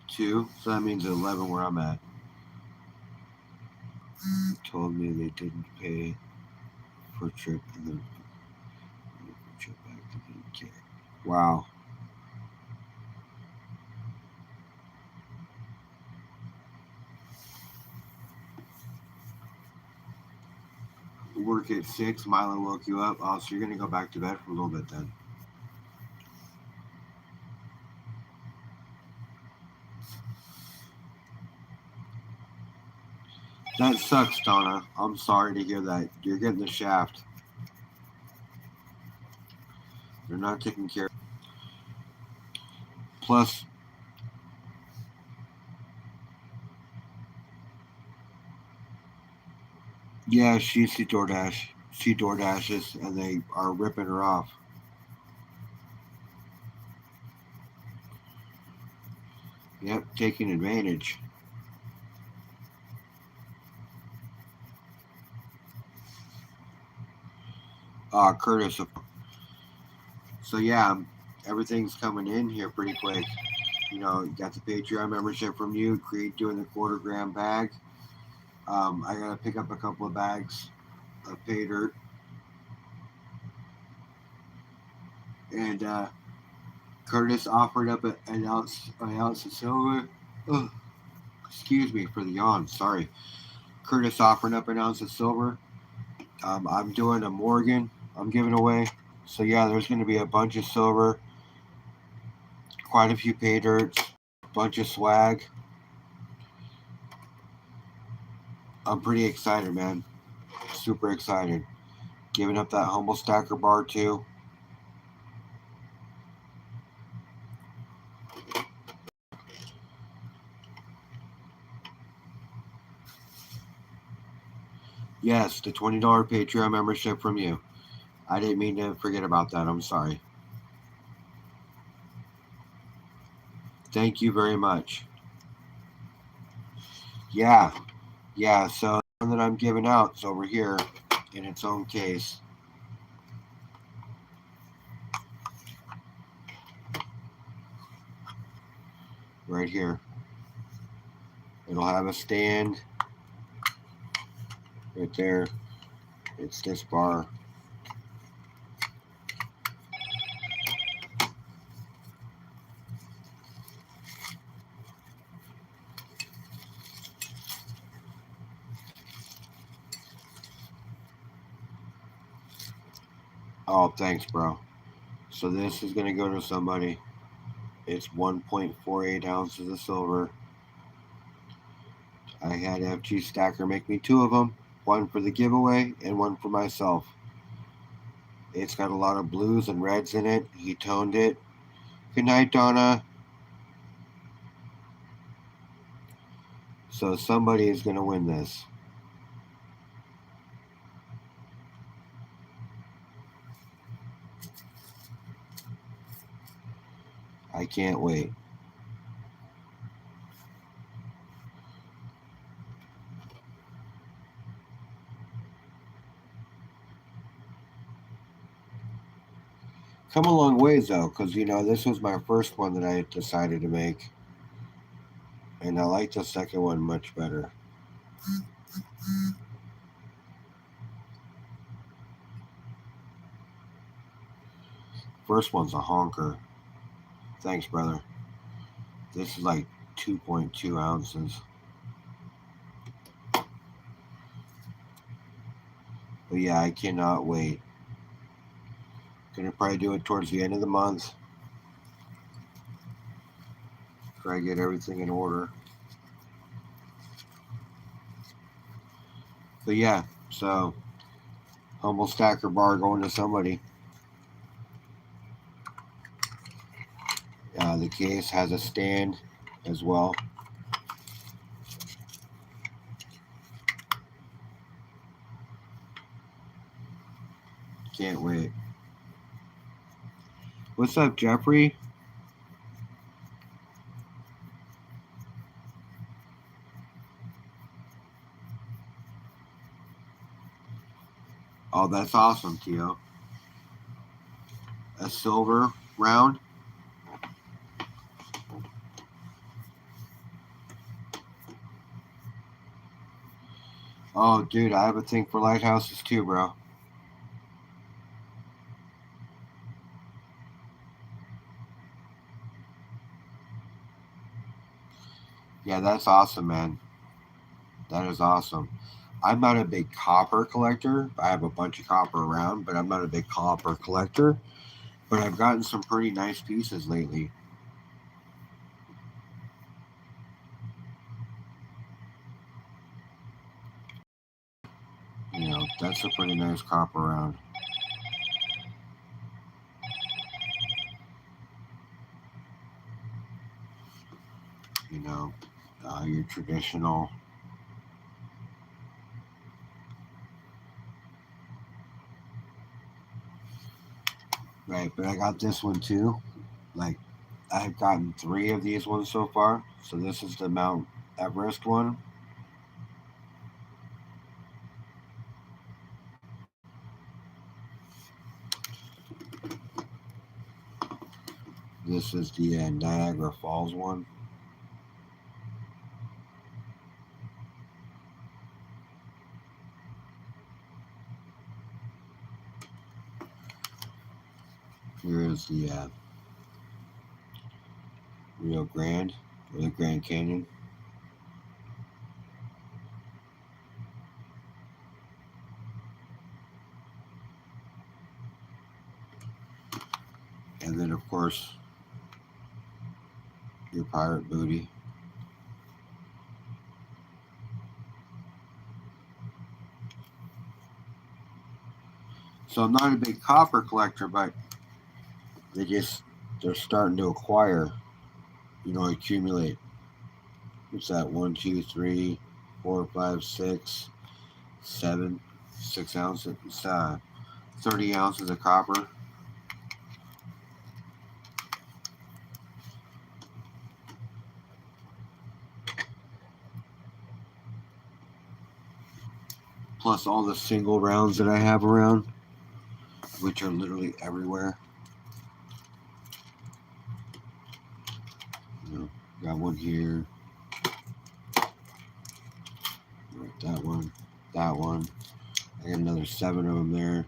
Two. So that means 11 where I'm at. Told me they didn't pay for trip and then for trip back to the UK. Wow. Work at 6. Milo woke you up. Oh, so you're gonna go back to bed for a little bit then. That sucks, Donna. I'm sorry to hear that. You're getting the shaft. They're not taking care. Plus, yeah, she DoorDash. She DoorDashes, and they are ripping her off. Yep, taking advantage. Curtis. So yeah, everything's coming in here pretty quick. You know, got the Patreon membership from you. Create doing the quarter-gram bag. I gotta pick up a couple of bags of pay dirt, and Curtis offered up an ounce of silver. Ugh, excuse me for the yawn. Sorry. Curtis offered up an ounce of silver. I'm doing a Morgan. I'm giving away. So yeah, there's going to be a bunch of silver, quite a few pay dirts, a bunch of swag. I'm pretty excited, man. Super excited. Giving up that humble stacker bar too. Yes, the $20 Patreon membership from you. I didn't mean to forget about that. I'm sorry. Thank you very much. Yeah, so the one that I'm giving out is over here in its own case. Right here. It'll have a stand right there. It's this bar. Oh, thanks, bro. So this is going to go to somebody. It's 1.48 ounces of silver. I had FG Stacker make me 2 of them. One for the giveaway and one for myself. It's got a lot of blues and reds in it. He toned it. Good night, Donna. So somebody is going to win this. I can't wait. Come a long ways though, because this was my first one that I decided to make, and I like the second one much better. First one's a honker. Thanks, brother. This is like 2.2 ounces. But yeah, I cannot wait. Gonna probably do it towards the end of the month. Try to get everything in order. But yeah, so humble stacker bar going to somebody. The case has a stand as well. Can't wait. What's up, Jeffrey? Oh, that's awesome, Tio. A silver round. Oh, dude, I have a thing for lighthouses too, bro. Yeah, that's awesome, man. That is awesome. I'm not a big copper collector. I have a bunch of copper around, but I'm not a big copper collector. But I've gotten some pretty nice pieces lately. That's a pretty nice copper round. Your traditional. Right, but I got this one too. Like, I've gotten 3 of these ones so far. So this is the Mount Everest one. This is the Niagara Falls one. Here is the Rio Grande, or the Grand Canyon. And then, of course, your pirate booty. So I'm not a big copper collector, but they're starting to acquire, accumulate. What's that? 1, 2, 3, 4, 5, 6, 7, 6 ounces. It's 30 ounces of copper. Plus all the single rounds that I have around, which are literally everywhere. Got one here. That one. That one. I got another 7 of them there.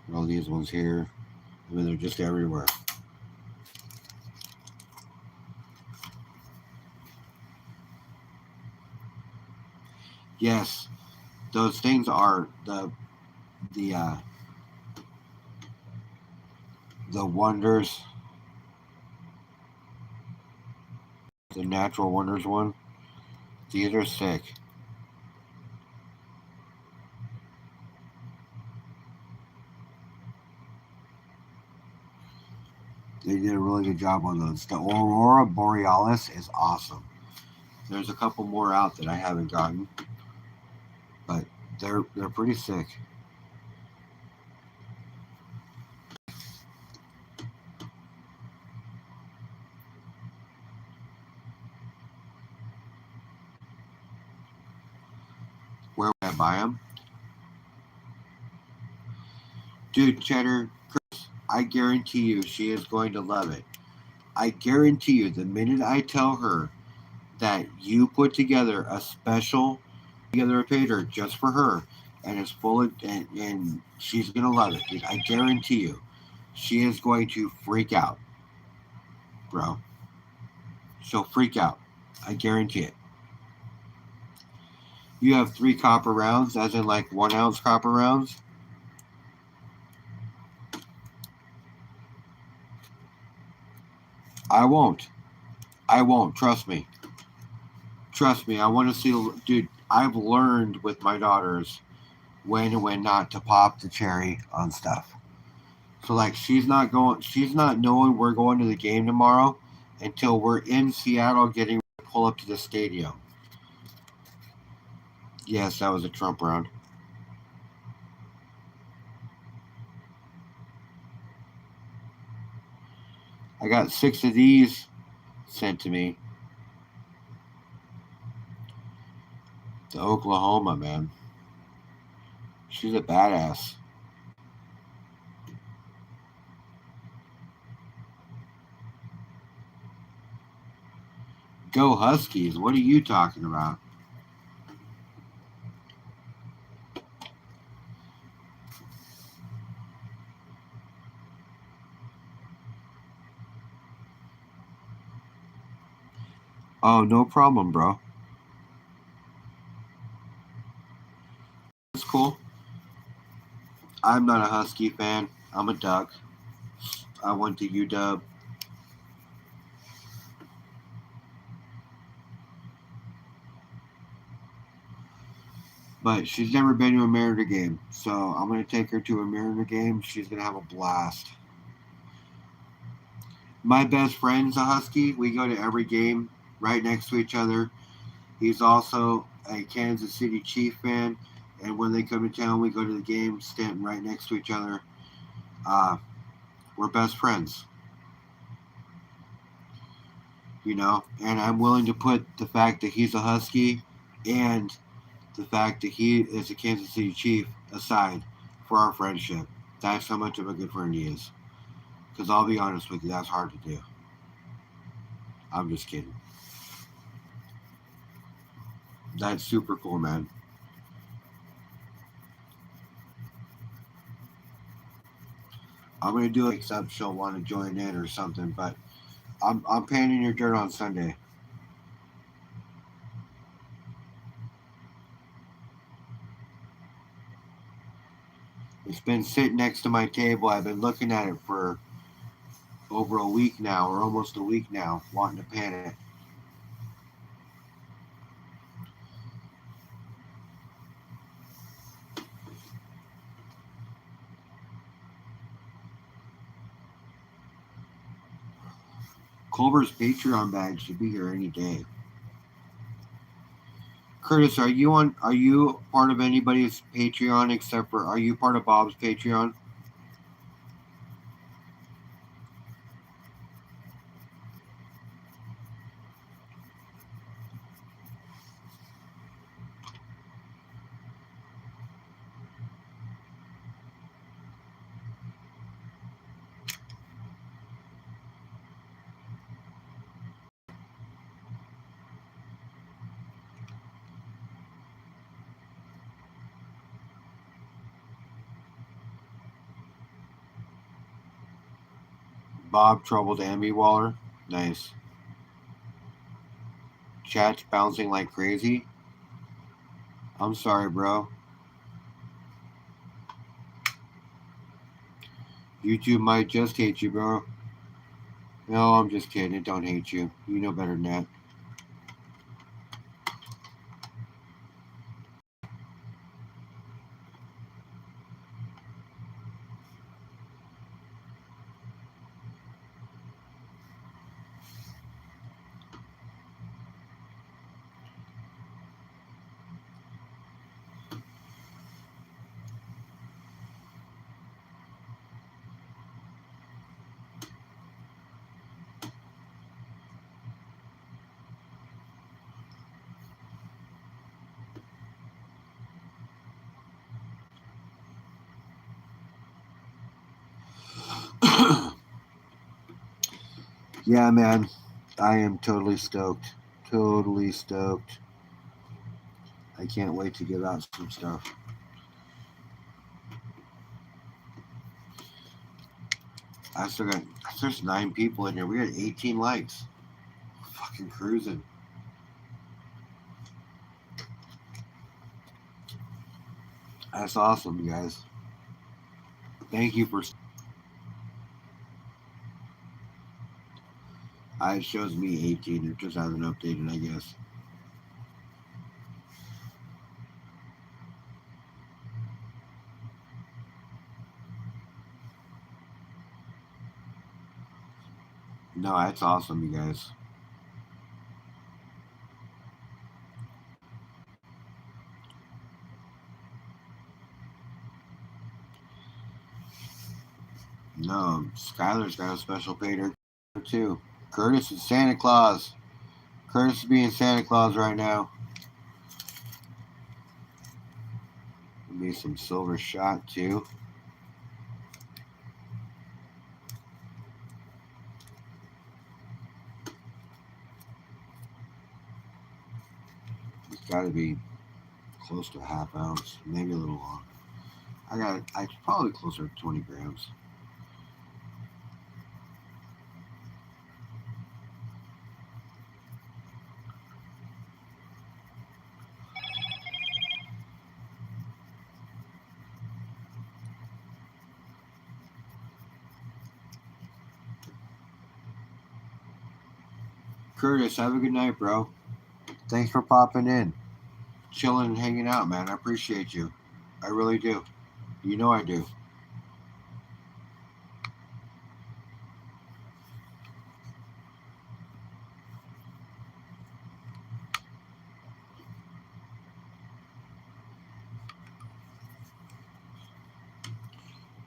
And all these ones here. I mean, they're just everywhere. Yes, those things are the wonders, the natural wonders one. These are sick. They did a really good job on those. The Aurora Borealis is awesome. There's a couple more out that I haven't gotten, but they're pretty sick. Where would I buy them? Dude, Cheddar, I guarantee you she is going to love it. I guarantee you, the minute I tell her that you put together a special, together a pager just for her, and it's full of, and she's gonna love it, dude. I guarantee you, she is going to freak out, bro. She'll freak out. I guarantee it. You have 3 copper rounds, as in like 1 ounce copper rounds. I won't. I won't. Trust me. Trust me. I want to see, dude. I've learned with my daughters when and when not to pop the cherry on stuff. So like she's not knowing we're going to the game tomorrow until we're in Seattle getting to pull up to the stadium. Yes, that was a Trump round. I got 6 of these sent to me. To Oklahoma, man. She's a badass. Go Huskies. What are you talking about? Oh, no problem, bro. That's cool. I'm not a Husky fan. I'm a Duck. I went to UW. But she's never been to a Mariner game. So I'm going to take her to a Mariner game. She's going to have a blast. My best friend's a Husky. We go to every game right next to each other. He's also a Kansas City Chief fan. And when they come to town, we go to the game, standing right next to each other. Uh, we're best friends, you know. And I'm willing to put the fact that he's a Husky and the fact that he is a Kansas City Chief aside for our friendship. That's how much of a good friend he is. Because I'll be honest with you, that's hard to do. I'm just kidding. That's super cool, man. I'm gonna do it except she'll want to join in or something, but I'm painting your dirt on Sunday. It's been sitting next to my table. I've been looking at it for over a week now, or almost a week now, wanting to paint it. Culver's Patreon bag should be here any day. Curtis, are you on? Are you part of anybody's Patreon except for? Are you part of Bob's Patreon? Bob Troubled Ambi Waller. Nice. Chat's bouncing like crazy. I'm sorry, bro. YouTube might just hate you, bro. No, I'm just kidding. It don't hate you. You know better than that. Yeah, man, I am totally stoked. Totally stoked. I can't wait to give out some stuff. I still got, there's 9 people in here. We got 18 likes. Fucking cruising. That's awesome, you guys. Thank you for. It shows me 18. It just hasn't updated, I guess. No, that's awesome, you guys. No, Skylar's got a special pater too. Curtis is Santa Claus. Curtis is being Santa Claus right now. Be some silver shot too. It's got to be close to a half ounce, maybe a little long. I probably closer to 20 grams. Curtis, have a good night, bro. Thanks for popping in, chilling and hanging out, man. I appreciate you. I really do. You know I do.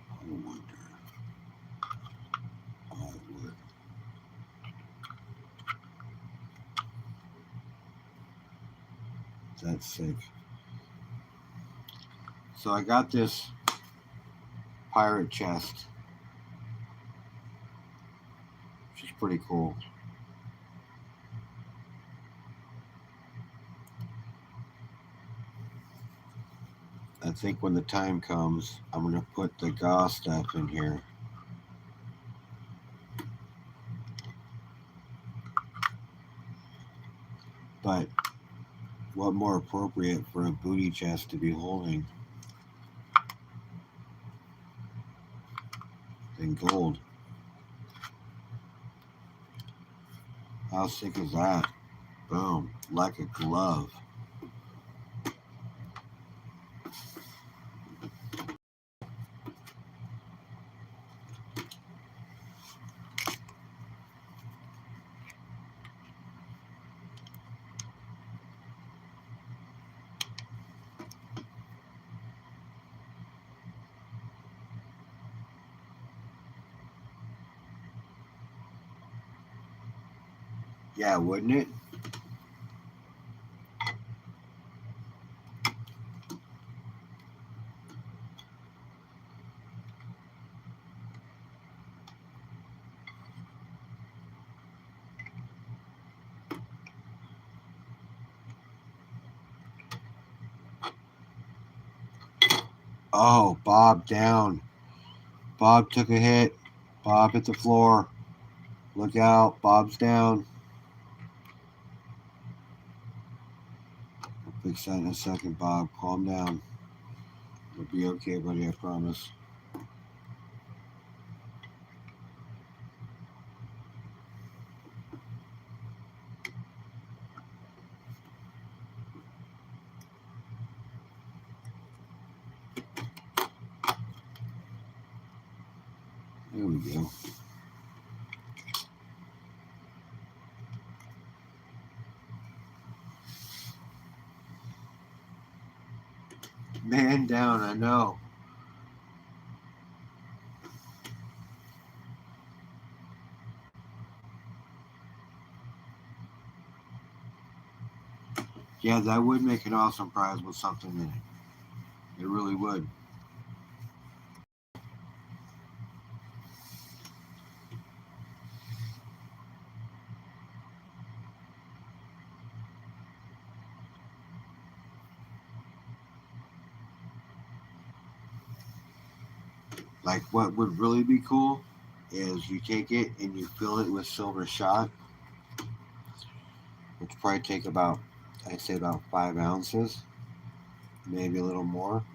I wonder. I would. That's sick. So I got this pirate chest, which is pretty cool. I think when the time comes, I'm going to put the GA stuff in here. But what more appropriate for a booty chest to be holding than gold? How sick is that? Boom, like a glove. Yeah, wouldn't it? Oh, Bob down. Bob took a hit. Bob hit the floor. Look out. Bob's down. I'll fix that in a second, Bob. Calm down. It'll be okay, buddy. I promise. There we go. Man down, I know. Yeah, that would make an awesome prize with something in it. It really would. Like what would really be cool is you take it and you fill it with silver shot, which probably take about, I'd say about 5 ounces, maybe a little more.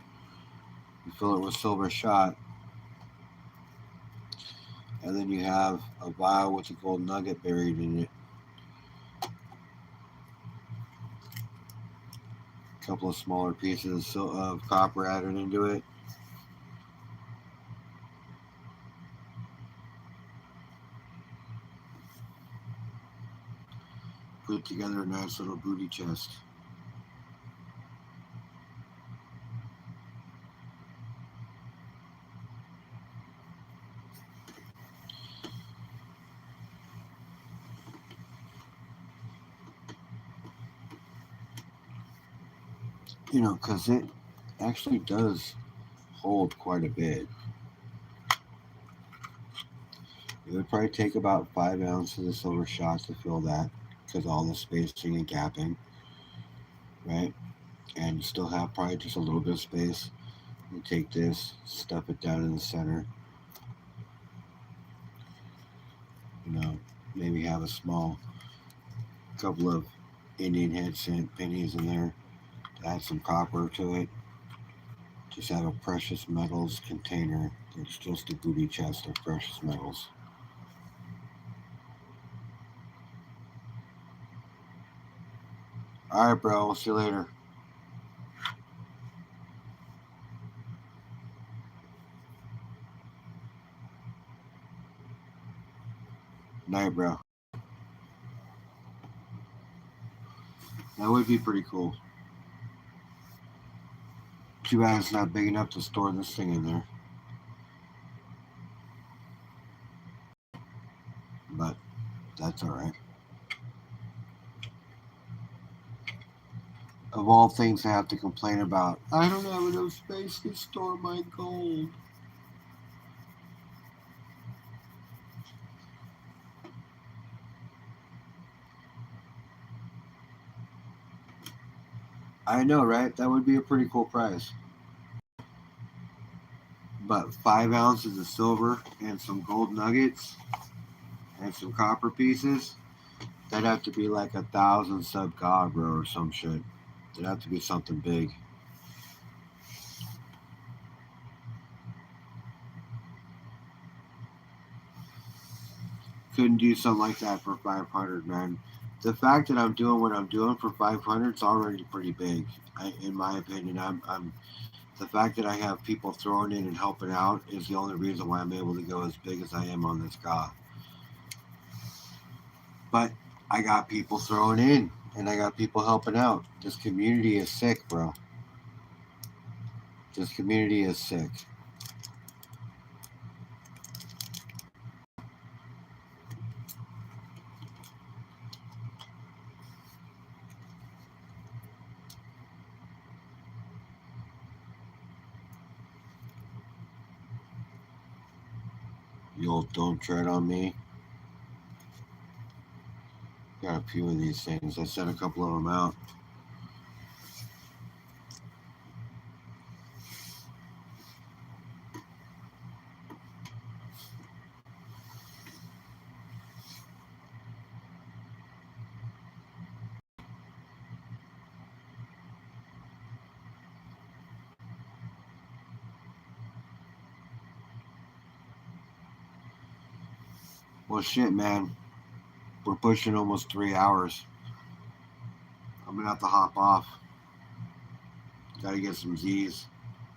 You fill it with silver shot, and then you have a vial with a gold nugget buried in it. A couple of smaller pieces of copper added into it. Put together a nice little booty chest. Because it actually does hold quite a bit. It would probably take about 5 ounces of silver shots to fill that, because all the spacing and gapping, right? And you still have probably just a little bit of space. You take this, stuff it down in the center. You know, maybe have a small couple of Indian head cent pennies in there. Add some copper to it. Just have a precious metals container. It's just a booty chest of precious metals. All right, bro. We'll see you later. Night, bro. That would be pretty cool. Too bad it's not big enough to store this thing in there. But that's alright. Of all things I have to complain about, I don't have enough space to store my gold. I know, right? That would be a pretty cool prize. But 5 ounces of silver and some gold nuggets and some copper pieces, that'd have to be like 1,000 sub god, bro, or some shit. It'd have to be something big. Couldn't do something like that for 500, man. The fact that I'm doing what I'm doing for 500 is already pretty big, in my opinion. I'm the fact that I have people throwing in and helping out is the only reason why I'm able to go as big as I am on this guy. But I got people throwing in and I got people helping out. This community is sick, bro. This community is sick. You'll don't tread on me. Got a few of these things. I sent a couple of them out. Well, shit, man. We're pushing almost 3 hours. I'm gonna have to hop off. Gotta get some Z's.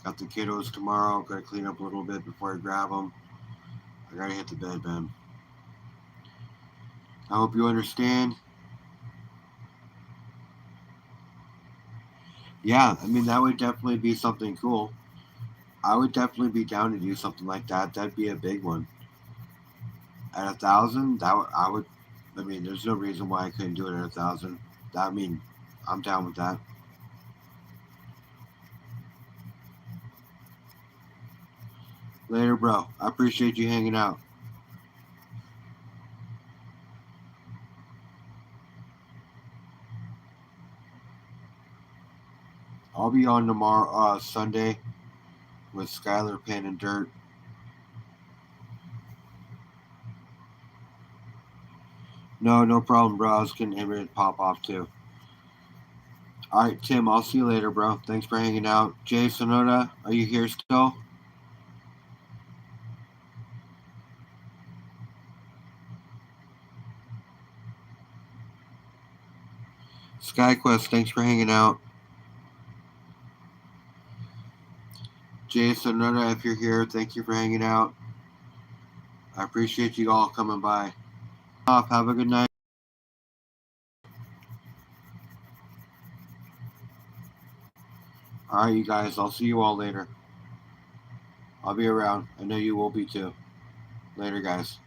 Got the kiddos tomorrow. Gotta clean up a little bit before I grab them. I gotta hit the bed, man. I hope you understand. Yeah, I mean that would definitely be something cool. I would definitely be down to do something like that. That'd be a big one. At 1,000, I would. I mean, there's no reason why I couldn't do it at 1,000. I mean, I'm down with that. Later, bro. I appreciate you hanging out. I'll be on tomorrow, Sunday, with Skylar Pen and Dirt. No problem, bro. I was getting ready to pop off too. All right, Tim, I'll see you later, bro. Thanks for hanging out. Jay Sonoda, are you here still? SkyQuest, thanks for hanging out. Jay Sonoda, if you're here, thank you for hanging out. I appreciate you all coming by. Have a good night. All right, you guys, I'll see you all later. I'll be around. I know you will be too. Later, guys.